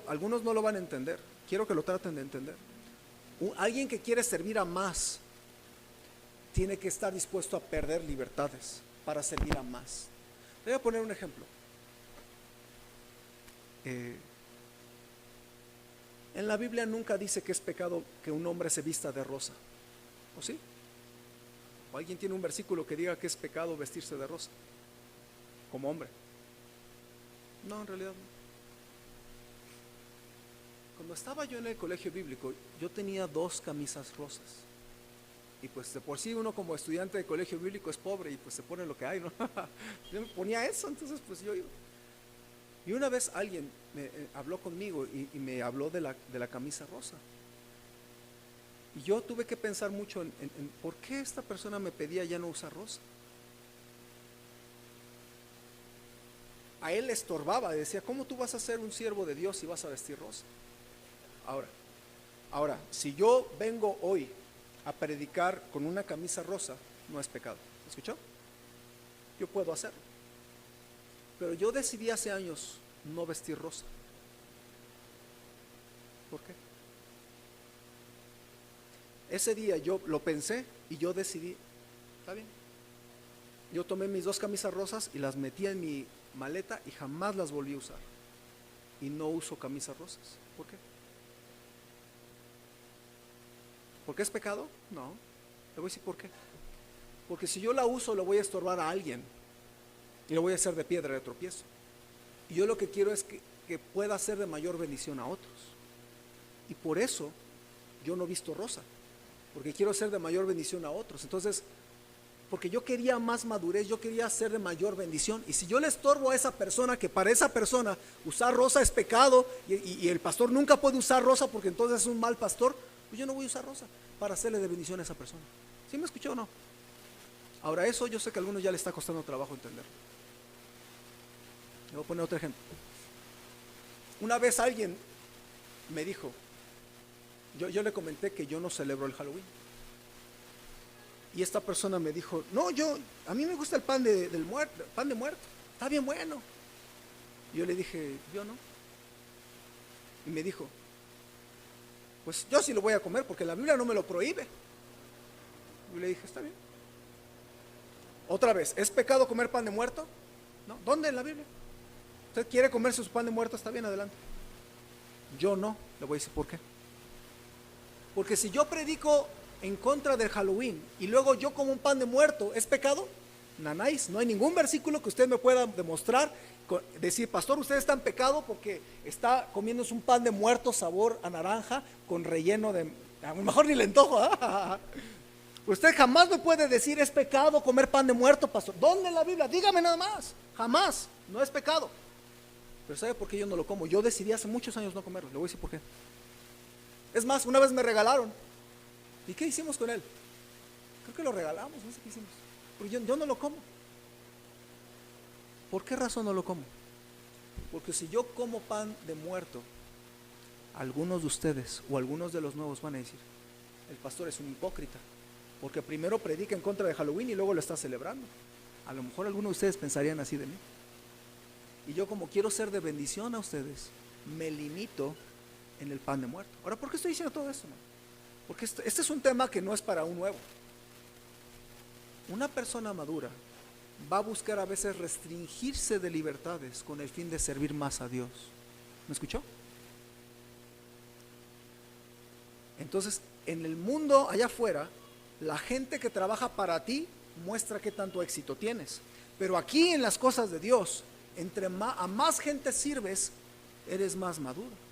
algunos no lo van a entender. Quiero que lo traten de entender. Alguien que quiere servir a más tiene que estar dispuesto a perder libertades para servir a más. Voy a poner un ejemplo. En la Biblia nunca dice que es pecado que un hombre se vista de rosa. ¿O sí? ¿O alguien tiene un versículo que diga que es pecado vestirse de rosa como hombre? No, en realidad no. Cuando estaba yo en el colegio bíblico, yo tenía 2 camisas rosas. Y pues de por sí uno como estudiante de colegio bíblico es pobre y pues se pone lo que hay, ¿no? Yo me ponía eso, entonces pues yo iba. Y una vez alguien habló conmigo y me habló de la camisa rosa. Y yo tuve que pensar mucho en por qué esta persona me pedía ya no usar rosa. A él le estorbaba, decía, ¿cómo tú vas a ser un siervo de Dios si vas a vestir rosa? Ahora, si yo vengo hoy a predicar con una camisa rosa, no es pecado. ¿Escuchó? Yo puedo hacerlo. Pero yo decidí hace años no vestir rosa. ¿Por qué? Ese día yo lo pensé y yo decidí, está bien. Yo tomé mis 2 camisas rosas y las metí en mi maleta y jamás las volví a usar. Y no uso camisas rosas. ¿Por qué? ¿Por qué es pecado? No. Le voy a decir por qué. Porque si yo la uso, le voy a estorbar a alguien y lo voy a hacer de piedra de tropiezo. Y yo lo que quiero es que pueda ser de mayor bendición a otros. Y por eso yo no visto rosa, porque quiero ser de mayor bendición a otros. Entonces, porque yo quería más madurez, yo quería ser de mayor bendición. Y si yo le estorbo a esa persona, que para esa persona usar rosa es pecado, y el pastor nunca puede usar rosa porque entonces es un mal pastor, pues yo no voy a usar rosa para hacerle de bendición a esa persona. ¿Sí me escuchó o no? Ahora eso yo sé que a algunos ya le está costando trabajo entender. Le voy a poner otro ejemplo. Una vez alguien me dijo, yo le comenté que yo no celebro el Halloween. Y esta persona me dijo, no, a mí me gusta el pan de muerto, está bien bueno. Y yo le dije, yo no. Y me dijo, pues yo sí lo voy a comer porque la Biblia no me lo prohíbe. Y le dije, está bien. Otra vez, ¿es pecado comer pan de muerto? No, ¿dónde en la Biblia? ¿Usted quiere comerse su pan de muerto? Está bien, adelante. Yo no, le voy a decir por qué. Porque si yo predico en contra del Halloween y luego yo como un pan de muerto, ¿es pecado? Nanáis, no hay ningún versículo que usted me pueda demostrar, decir, pastor, usted está en pecado porque está comiéndose un pan de muerto sabor a naranja con relleno de, a lo mejor ni le antojo. Usted jamás me puede decir es pecado comer pan de muerto, pastor. ¿Dónde en la Biblia? Dígame nada más. Jamás, no es pecado. Pero ¿sabe por qué yo no lo como? Yo decidí hace muchos años no comerlo, le voy a decir por qué. Es más, una vez me regalaron. ¿Y qué hicimos con él? Creo que lo regalamos, no sé qué hicimos. Porque yo no lo como. ¿Por qué razón no lo como? Porque si yo como pan de muerto, algunos de ustedes o algunos de los nuevos van a decir, el pastor es un hipócrita, porque primero predica en contra de Halloween y luego lo está celebrando. A lo mejor algunos de ustedes pensarían así de mí. Y yo, como quiero ser de bendición a ustedes, me limito en el pan de muerto. Ahora, ¿por qué estoy diciendo todo esto, no? Porque este es un tema que no es para un nuevo. Una persona madura va a buscar a veces restringirse de libertades con el fin de servir más a Dios. ¿Me escuchó? Entonces, en el mundo allá afuera, la gente que trabaja para ti muestra qué tanto éxito tienes. Pero aquí en las cosas de Dios, a más gente sirves, eres más maduro.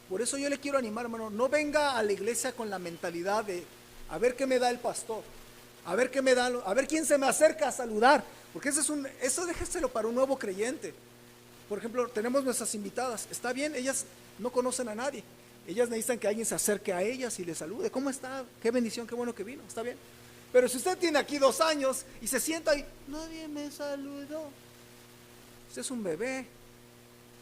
Por eso yo le quiero animar, hermano, no venga a la iglesia con la mentalidad de a ver qué me da el pastor, a ver qué me da, a ver quién se me acerca a saludar, porque eso déjeselo para un nuevo creyente. Por ejemplo, tenemos nuestras invitadas, está bien, ellas no conocen a nadie, ellas necesitan que alguien se acerque a ellas y les salude. ¿Cómo está? Qué bendición, qué bueno que vino, está bien. Pero si usted tiene aquí 2 años y se sienta y nadie me saludó, usted es un bebé.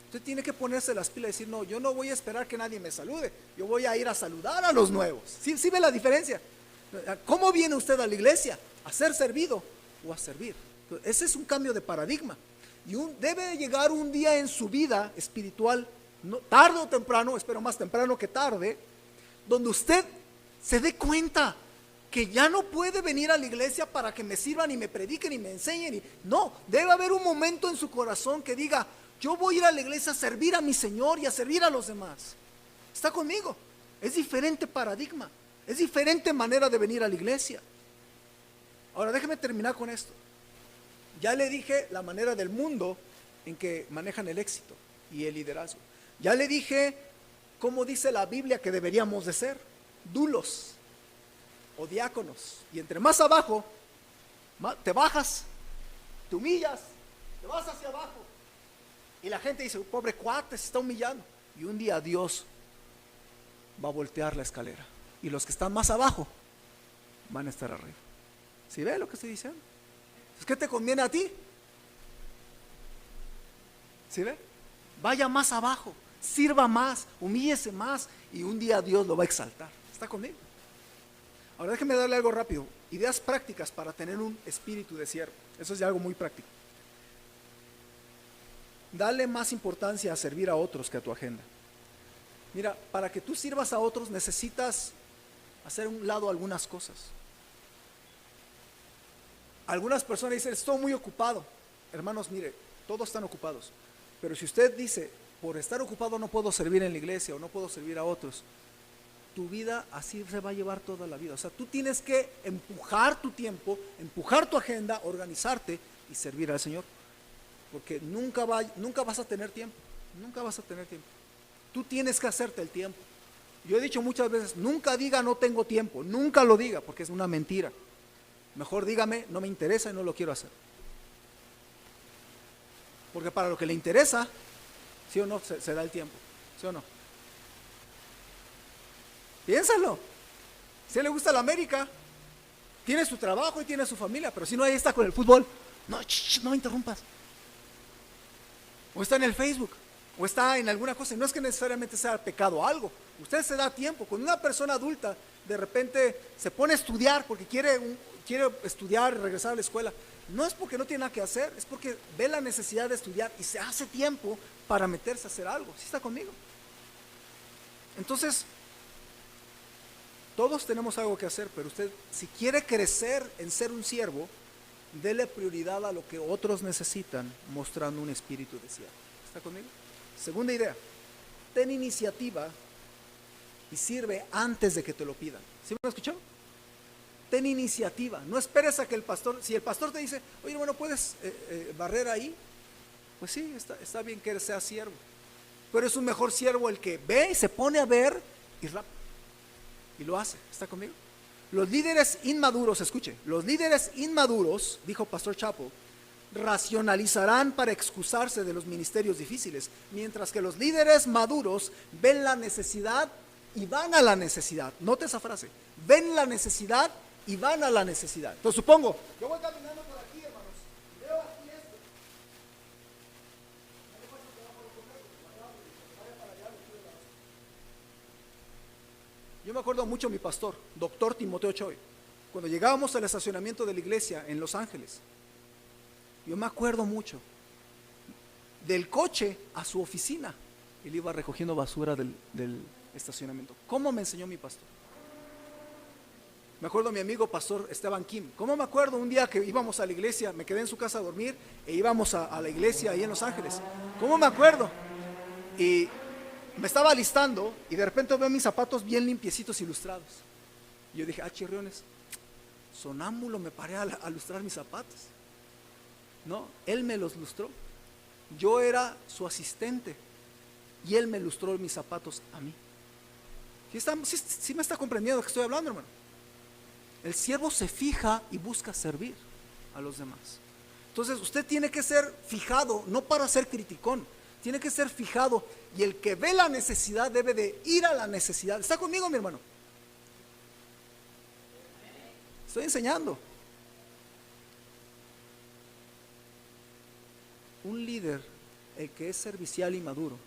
Usted tiene que ponerse las pilas y decir, no, yo no voy a esperar que nadie me salude, yo voy a ir a saludar a los nuevos. ¿Sí ve la diferencia? ¿Cómo viene usted a la iglesia? ¿A ser servido o a servir? Ese es un cambio de paradigma. Y debe llegar un día en su vida espiritual, tarde o temprano, espero más temprano que tarde, donde usted se dé cuenta que ya no puede venir a la iglesia para que me sirvan y me prediquen y me enseñen. No, debe haber un momento en su corazón que diga, yo voy a ir a la iglesia a servir a mi Señor y a servir a los demás. ¿Está conmigo? Es diferente paradigma, es diferente manera de venir a la iglesia. Ahora déjeme terminar con esto. Ya le dije la manera del mundo en que manejan el éxito y el liderazgo. Ya le dije cómo dice la Biblia que deberíamos de ser, dulos. o diáconos. Y entre más abajo, te bajas, te humillas, te vas hacia abajo. Y la gente dice, pobre cuate, se está humillando. Y un día Dios va a voltear la escalera. Y los que están más abajo van a estar arriba. ¿Sí ve lo que estoy diciendo? ¿Qué te conviene a ti? ¿Sí ve? Vaya más abajo, sirva más, humíllese más y un día Dios lo va a exaltar. ¿Está conmigo? Ahora déjeme darle algo rápido. Ideas prácticas para tener un espíritu de siervo. Eso es ya algo muy práctico. Dale más importancia a servir a otros que a tu agenda. Mira, para que tú sirvas a otros necesitas hacer a un lado algunas cosas. Algunas personas dicen, estoy muy ocupado. Hermanos, mire, todos están ocupados. Pero si usted dice, por estar ocupado no puedo servir en la iglesia o no puedo servir a otros, tu vida así se va a llevar toda la vida. O sea, tú tienes que empujar tu tiempo, empujar tu agenda, organizarte y servir al Señor. Porque nunca vas a tener tiempo. Nunca vas a tener tiempo. Tú tienes que hacerte el tiempo. Yo he dicho muchas veces, nunca diga no tengo tiempo. Nunca lo diga porque es una mentira. Mejor dígame, no me interesa y no lo quiero hacer. Porque para lo que le interesa, sí o no, se da el tiempo. ¿Sí o no? Piénsalo. Si a él le gusta la América, tiene su trabajo y tiene su familia, pero si no, ahí está con el fútbol. No, no me interrumpas. O está en el Facebook, o está en alguna cosa. Y no es que necesariamente sea pecado o algo. Usted se da tiempo. Cuando una persona adulta de repente se pone a estudiar porque quiere estudiar, regresar a la escuela, no es porque no tiene nada que hacer, es porque ve la necesidad de estudiar y se hace tiempo para meterse a hacer algo. ¿Sí está conmigo? Entonces, todos tenemos algo que hacer, pero usted, si quiere crecer en ser un siervo, dele prioridad a lo que otros necesitan, mostrando un espíritu de siervo. ¿Está conmigo? Segunda idea, ten iniciativa y sirve antes de que te lo pidan. ¿Sí me escuchó? Ten iniciativa, no esperes a que el pastor, si el pastor te dice, oye, bueno, ¿puedes barrer ahí? Pues sí, está bien que sea siervo, pero es un mejor siervo el que ve y se pone a ver y lo hace. ¿Está conmigo? Los líderes inmaduros, escuche, los líderes inmaduros, dijo Pastor Chapo, racionalizarán para excusarse de los ministerios difíciles, mientras que los líderes maduros ven la necesidad y van a la necesidad. Note esa frase, ven la necesidad y van a la necesidad. Entonces supongo, yo voy caminando por aquí, hermanos, y veo aquí esto. Yo me acuerdo mucho de mi pastor, doctor Timoteo Choi, cuando llegábamos al estacionamiento de la iglesia en Los Ángeles. Yo me acuerdo mucho del coche a su oficina. Él iba recogiendo basura del estacionamiento. ¿Cómo me enseñó mi pastor? Me acuerdo de mi amigo pastor Esteban Kim. ¿Cómo me acuerdo un día que íbamos a la iglesia? Me quedé en su casa a dormir e íbamos a la iglesia ahí en Los Ángeles. ¿Cómo me acuerdo? Y me estaba alistando y de repente veo mis zapatos bien limpiecitos y lustrados. Y yo dije, chirriones, sonámbulo, me paré a lustrar mis zapatos. No, él me los lustró. Yo era su asistente y él me lustró mis zapatos a mí. ¿Sí me está comprendiendo lo que estoy hablando, hermano? El siervo se fija y busca servir a los demás. Entonces usted tiene que ser fijado, no para ser criticón, tiene que ser fijado, y el que ve la necesidad debe de ir a la necesidad. ¿Está conmigo, mi hermano? Estoy enseñando. Un líder, el que es servicial y maduro,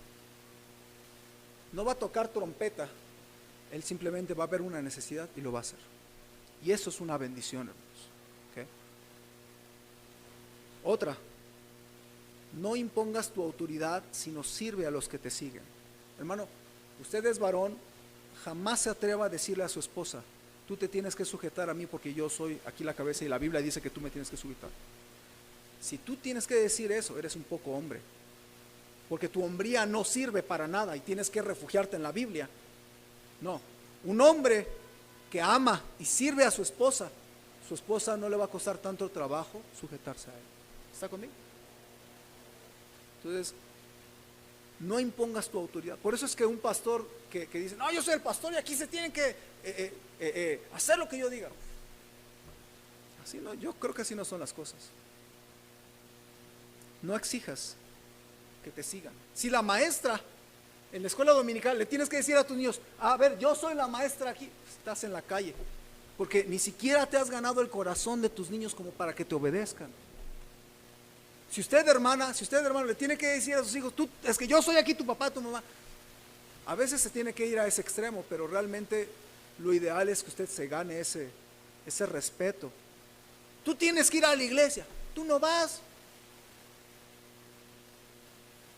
no va a tocar trompeta, él simplemente va a ver una necesidad y lo va a hacer. Y eso es una bendición, hermanos. ¿Okay? Otra, no impongas tu autoridad, sino sirve a los que te siguen. Hermano, usted es varón, jamás se atreva a decirle a su esposa, tú te tienes que sujetar a mí porque yo soy aquí la cabeza y la Biblia dice que tú me tienes que sujetar. Si tú tienes que decir eso, eres un poco hombre, porque tu hombría no sirve para nada y tienes que refugiarte en la Biblia. No, un hombre que ama y sirve a su esposa no le va a costar tanto trabajo sujetarse a él. ¿Está conmigo? Entonces, no impongas tu autoridad. Por eso es que un pastor que dice, no, yo soy el pastor y aquí se tienen que hacer lo que yo diga. Así no, yo creo que así no son las cosas. No exijas que te sigan. Si la maestra en la escuela dominical le tienes que decir a tus niños, a ver, yo soy la maestra aquí, estás en la calle, porque ni siquiera te has ganado el corazón de tus niños como para que te obedezcan. Si usted hermana le tiene que decir a sus hijos, tú, es que yo soy aquí tu papá, tu mamá. A veces se tiene que ir a ese extremo, pero realmente lo ideal es que usted se gane ese respeto. Tú tienes que ir a la iglesia, tú no vas.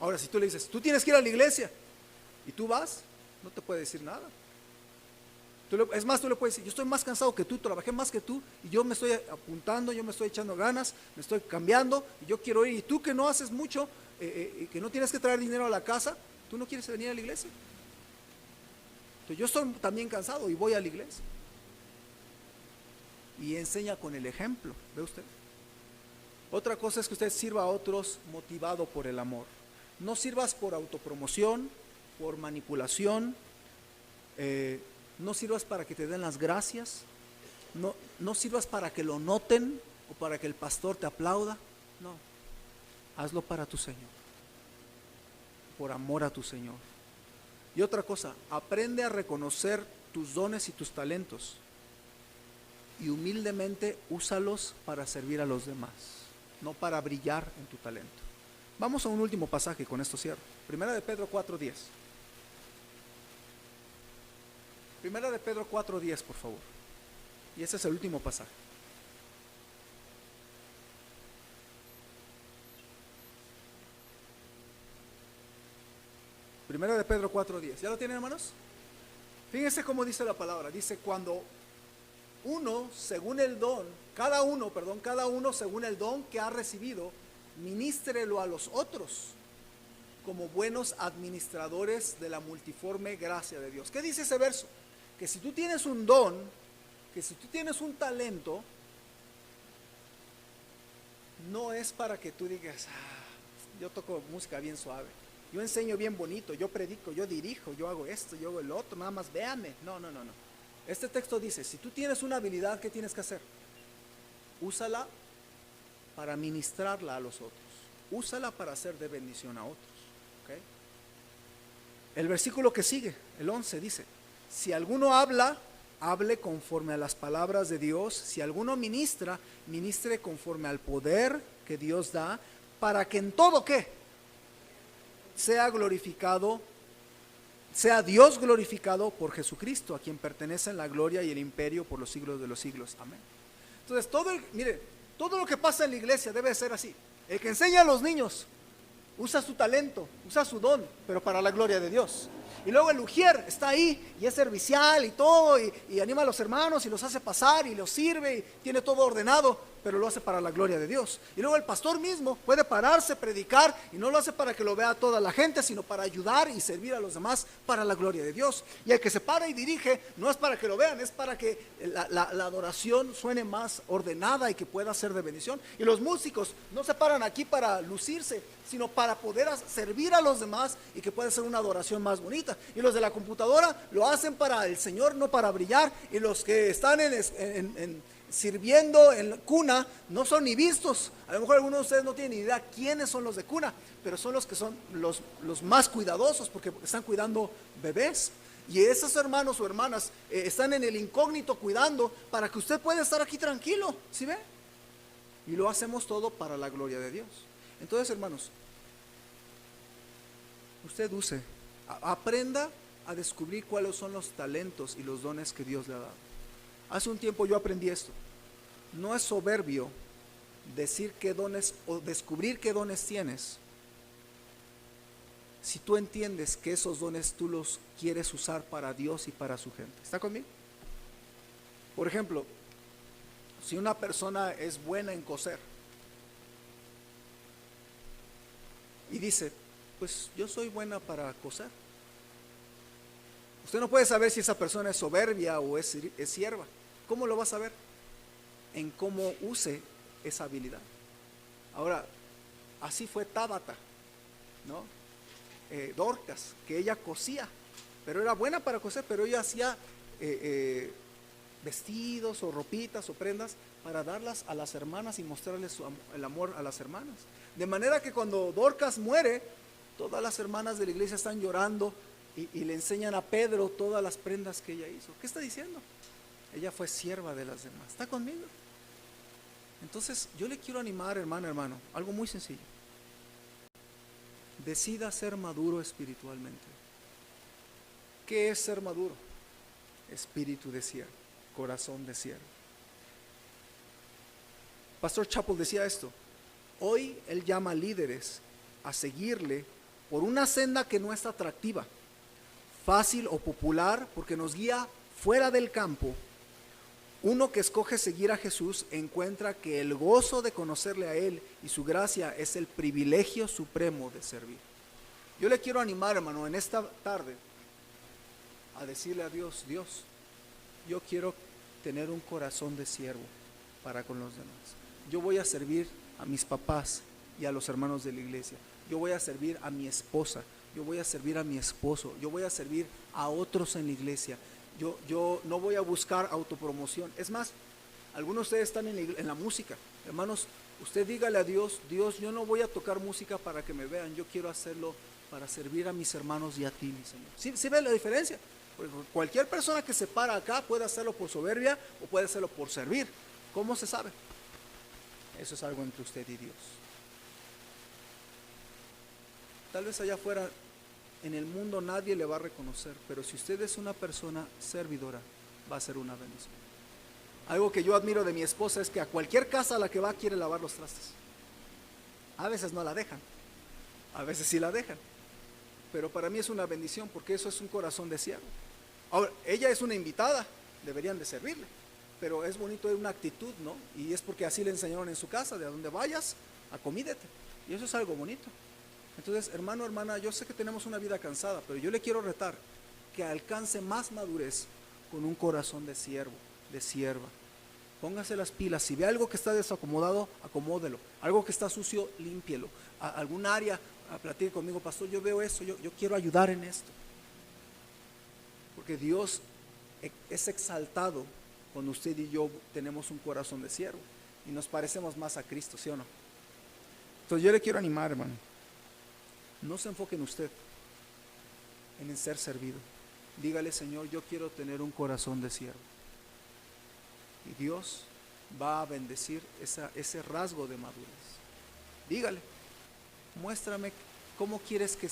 Ahora, si tú le dices, tú tienes que ir a la iglesia y tú vas, no te puede decir nada. Es más, tú le puedes decir, yo estoy más cansado que tú, trabajé más que tú y yo me estoy apuntando, yo me estoy echando ganas, me estoy cambiando y yo quiero ir. Y tú que no haces mucho, que no tienes que traer dinero a la casa, tú no quieres venir a la iglesia. Entonces yo estoy también cansado y voy a la iglesia. Y enseña con el ejemplo, ¿ve usted? Otra cosa es que usted sirva a otros motivado por el amor. No sirvas por autopromoción, por manipulación, no sirvas para que te den las gracias, no sirvas para que lo noten o para que el pastor te aplauda. No, hazlo para tu Señor, por amor a tu Señor. Y otra cosa, aprende a reconocer tus dones y tus talentos y humildemente úsalos para servir a los demás, no para brillar en tu talento. Vamos a un último pasaje, con esto cierro. Primera de Pedro 4:10. Primera de Pedro 4:10, por favor. Y ese es el último pasaje. Primera de Pedro 4:10. ¿Ya lo tienen, hermanos? Fíjense cómo dice la palabra. Dice, cuando uno, según el don, cada uno según el don que ha recibido, ministrelo a los otros como buenos administradores de la multiforme gracia de Dios. ¿Qué dice ese verso? Que si tú tienes un don, que si tú tienes un talento, no es para que tú digas, yo toco música bien suave, yo enseño bien bonito, yo predico, yo dirijo, yo hago esto, yo hago el otro, nada más véame. No. Este texto dice, si tú tienes una habilidad, ¿qué tienes que hacer? Úsala para ministrarla a los otros. Úsala para ser de bendición a otros. ¿Okay? El versículo que sigue, el 11, dice, si alguno habla, hable conforme a las palabras de Dios. Si alguno ministra, ministre conforme al poder que Dios da, para que en todo, ¿qué? Sea Dios glorificado por Jesucristo, a quien pertenecen la gloria y el imperio por los siglos de los siglos. Amén. Entonces, todo lo que pasa en la iglesia debe ser así. El que enseña a los niños usa su talento, usa su don, pero para la gloria de Dios. Y luego el ujier está ahí y es servicial y todo, y anima a los hermanos y los hace pasar y los sirve y tiene todo ordenado, pero lo hace para la gloria de Dios. Y luego el pastor mismo puede pararse, predicar, y no lo hace para que lo vea toda la gente, sino para ayudar y servir a los demás para la gloria de Dios. Y el que se para y dirige no es para que lo vean, es para que la adoración suene más ordenada y que pueda ser de bendición. Y los músicos no se paran aquí para lucirse, sino para poder servir a los demás y que pueda ser una adoración más bonita. Y los de la computadora lo hacen para el Señor, no para brillar. Y los que están sirviendo en la cuna no son ni vistos. A lo mejor algunos de ustedes no tienen ni idea quiénes son los de cuna, pero son los que son los más cuidadosos, porque están cuidando bebés. Y esos hermanos o hermanas están en el incógnito cuidando para que usted pueda estar aquí tranquilo, ¿sí ve? Y lo hacemos todo para la gloria de Dios. Entonces, hermanos, usted aprenda a descubrir cuáles son los talentos y los dones que Dios le ha dado. Hace un tiempo yo aprendí esto. No es soberbio decir qué dones o descubrir qué dones tienes, si tú entiendes que esos dones tú los quieres usar para Dios y para su gente. ¿Está conmigo? Por ejemplo, si una persona es buena en coser y dice, pues yo soy buena para coser, usted no puede saber si esa persona es soberbia o es sierva. ¿Cómo lo va a saber? En cómo use esa habilidad. Ahora, así fue Tabata, ¿no? Dorcas, que ella cosía, pero era buena para coser, pero ella hacía vestidos o ropitas o prendas para darlas a las hermanas y mostrarles el amor a las hermanas. De manera que cuando Dorcas muere, todas las hermanas de la iglesia están llorando y le enseñan a Pedro todas las prendas que ella hizo. ¿Qué está diciendo? Ella fue sierva de las demás. ¿Está conmigo? Entonces yo le quiero animar, hermano, algo muy sencillo. Decida ser maduro espiritualmente. ¿Qué es ser maduro? Espíritu de siervo, corazón de siervo. Pastor Chappell decía esto: hoy él llama líderes a seguirle por una senda que no es atractiva, fácil o popular, porque nos guía fuera del campo. Uno que escoge seguir a Jesús encuentra que el gozo de conocerle a Él y su gracia es el privilegio supremo de servir. Yo le quiero animar, hermano, en esta tarde a decirle a Dios: Dios, yo quiero tener un corazón de siervo para con los demás. Yo voy a servir a mis papás y a los hermanos de la iglesia. Yo voy a servir a mi esposa. Yo voy a servir a mi esposo. Yo voy a servir a otros en la iglesia. Yo no voy a buscar autopromoción. Es más, algunos de ustedes están en la música. Hermanos, usted dígale a Dios: Dios, yo no voy a tocar música para que me vean. Yo quiero hacerlo para servir a mis hermanos y a ti, mi Señor. ¿Sí ve la diferencia? Porque cualquier persona que se para acá puede hacerlo por soberbia o puede hacerlo por servir. ¿Cómo se sabe? Eso es algo entre usted y Dios. Tal vez allá afuera en el mundo nadie le va a reconocer, pero si usted es una persona servidora, va a ser una bendición. Algo que yo admiro de mi esposa es que a cualquier casa a la que va quiere lavar los trastes. A veces no la dejan, a veces sí la dejan, pero para mí es una bendición, porque eso es un corazón de siervo. Ahora, ella es una invitada, deberían de servirle, pero es bonito una actitud, ¿no? Y es porque así le enseñaron en su casa: de a donde vayas, acomídete. Y eso es algo bonito. Entonces, hermano, hermana, yo sé que tenemos una vida cansada, pero yo le quiero retar que alcance más madurez con un corazón de siervo, de sierva. Póngase las pilas. Si ve algo que está desacomodado, acomódelo. Algo que está sucio, límpielo. Algún área, platique conmigo: pastor, yo veo eso, yo quiero ayudar en esto. Porque Dios es exaltado cuando usted y yo tenemos un corazón de siervo y nos parecemos más a Cristo, ¿sí o no? Entonces yo le quiero animar, hermano. No se enfoque en usted, en ser servido. Dígale: Señor, yo quiero tener un corazón de siervo. Y Dios va a bendecir ese rasgo de madurez. Dígale: muéstrame cómo quieres que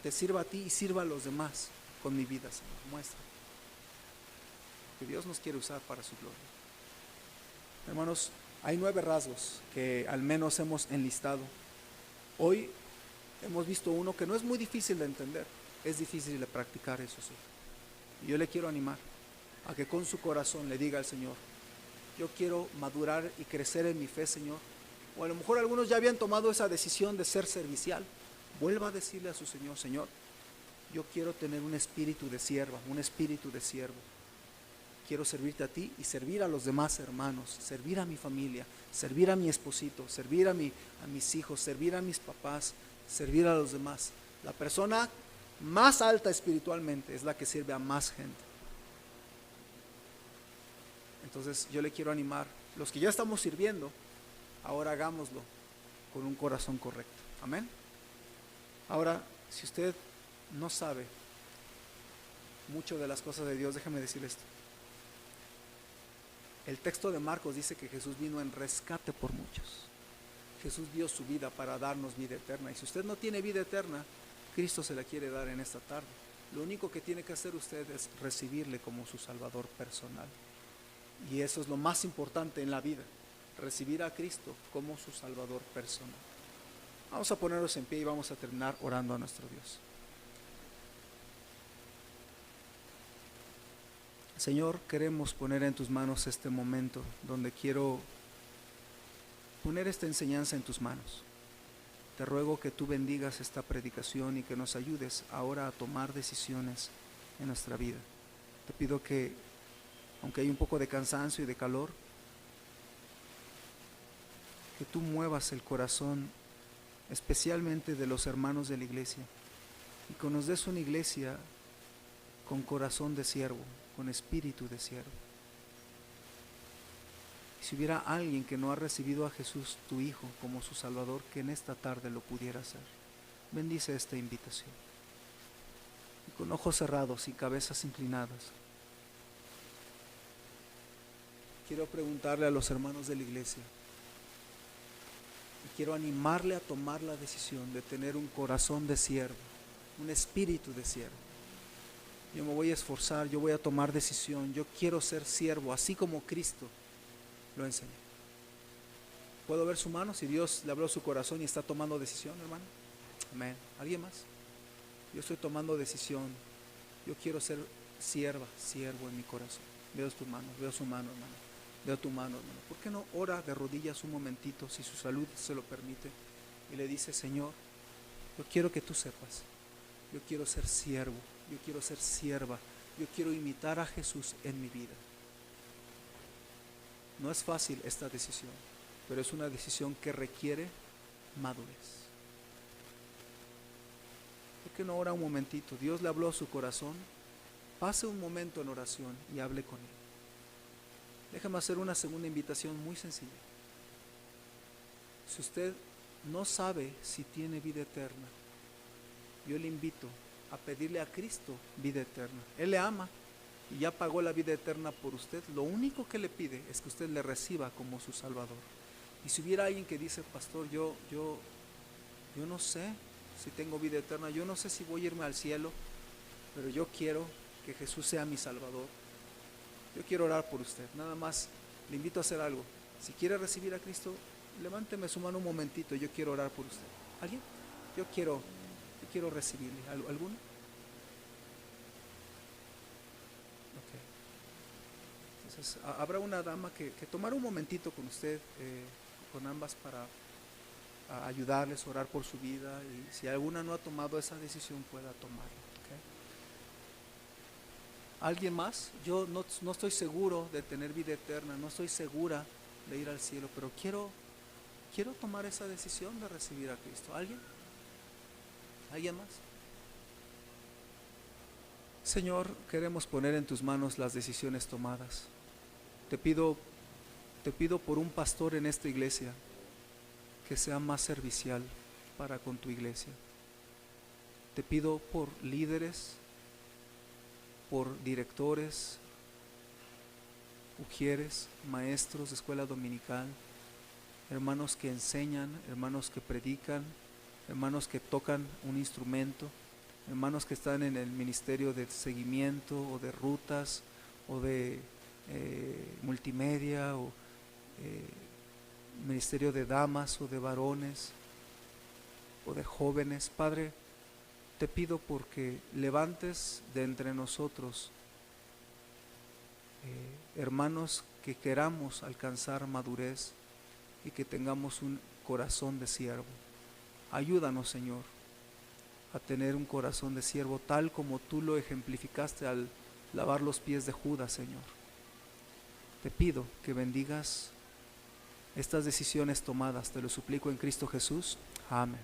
te sirva a ti y sirva a los demás con mi vida, Señor. Muéstrame. Que Dios nos quiere usar para su gloria. Hermanos, hay 9 rasgos que al menos hemos enlistado. Hoy hemos visto uno que no es muy difícil de entender, es difícil de practicar, eso sí. Y yo le quiero animar a que con su corazón le diga al Señor: yo quiero madurar y crecer en mi fe, Señor. O a lo mejor algunos ya habían tomado esa decisión de ser servicial. Vuelva a decirle a su Señor: Señor, yo quiero tener un espíritu de sierva, un espíritu de siervo. Quiero servirte a ti y servir a los demás hermanos, servir a mi familia, servir a mi esposito, servir a mis hijos, servir a mis papás, servir a los demás. La persona más alta espiritualmente es la que sirve a más gente. Entonces yo le quiero animar: los que ya estamos sirviendo, ahora hagámoslo con un corazón correcto. Amén. Ahora, si usted no sabe mucho de las cosas de Dios, déjame decirle esto. El texto de Marcos dice que Jesús vino en rescate por muchos. Jesús dio su vida para darnos vida eterna. Y si usted no tiene vida eterna, Cristo se la quiere dar en esta tarde. Lo único que tiene que hacer usted es recibirle como su Salvador personal. Y eso es lo más importante en la vida: recibir a Cristo como su Salvador personal. Vamos a ponernos en pie y vamos a terminar orando a nuestro Dios. Señor, queremos poner en tus manos este momento donde quiero poner esta enseñanza en tus manos. Te ruego que tú bendigas esta predicación y que nos ayudes ahora a tomar decisiones en nuestra vida. Te pido que, aunque hay un poco de cansancio y de calor, que tú muevas el corazón especialmente de los hermanos de la iglesia y que nos des una iglesia con corazón de siervo, con espíritu de siervo. Si hubiera alguien que no ha recibido a Jesús, tu Hijo, como su Salvador, que en esta tarde lo pudiera hacer. Bendice esta invitación. Y con ojos cerrados y cabezas inclinadas, quiero preguntarle a los hermanos de la iglesia, y quiero animarle a tomar la decisión de tener un corazón de siervo, un espíritu de siervo. Yo me voy a esforzar, yo voy a tomar decisión, yo quiero ser siervo, así como Cristo lo enseñó. ¿Puedo ver su mano? Si Dios le habló su corazón y está tomando decisión, hermano. Amén. ¿Alguien más? Yo estoy tomando decisión. Yo quiero ser siervo en mi corazón. Veo tu mano, veo su mano, hermano. Veo tu mano, hermano. ¿Por qué no ora de rodillas un momentito, si su salud se lo permite, y le dice: Señor, yo quiero que tú sepas, yo quiero ser siervo, yo quiero ser sierva, yo quiero imitar a Jesús en mi vida. No es fácil esta decisión, pero es una decisión que requiere madurez. ¿Por qué no ora un momentito? Dios le habló a su corazón. Pase un momento en oración y hable con Él. Déjame hacer una segunda invitación muy sencilla. Si usted no sabe si tiene vida eterna, yo le invito a pedirle a Cristo vida eterna. Él le ama y ya pagó la vida eterna por usted. Lo único que le pide es que usted le reciba como su Salvador. Y si hubiera alguien que dice: pastor, yo no sé si tengo vida eterna, yo no sé si voy a irme al cielo, pero yo quiero que Jesús sea mi Salvador, yo quiero orar por usted. Nada más le invito a hacer algo. Si quiere recibir a Cristo, levánteme su mano un momentito, yo quiero orar por usted. ¿Alguien? Yo quiero recibirle. ¿Alguno? Ok. Entonces habrá una dama que tomará un momentito con usted, con ambas, para ayudarles a orar por su vida, y si alguna no ha tomado esa decisión, pueda tomarla. ¿Okay? ¿Alguien más? Yo no estoy seguro de tener vida eterna, no estoy segura de ir al cielo, pero quiero tomar esa decisión de recibir a Cristo. ¿Alguien? ¿Alguien más? Señor, queremos poner en tus manos las decisiones tomadas. Te pido por un pastor en esta iglesia que sea más servicial para con tu iglesia. Te pido por líderes, por directores, ujieres, maestros de escuela dominical, hermanos que enseñan, hermanos que predican, hermanos que tocan un instrumento, hermanos que están en el ministerio de seguimiento o de rutas o de multimedia o ministerio de damas o de varones o de jóvenes. Padre, te pido porque levantes de entre nosotros hermanos que queramos alcanzar madurez y que tengamos un corazón de siervo. Ayúdanos, Señor, a tener un corazón de siervo tal como tú lo ejemplificaste al lavar los pies de Judas, Señor. Te pido que bendigas estas decisiones tomadas, te lo suplico en Cristo Jesús. Amén.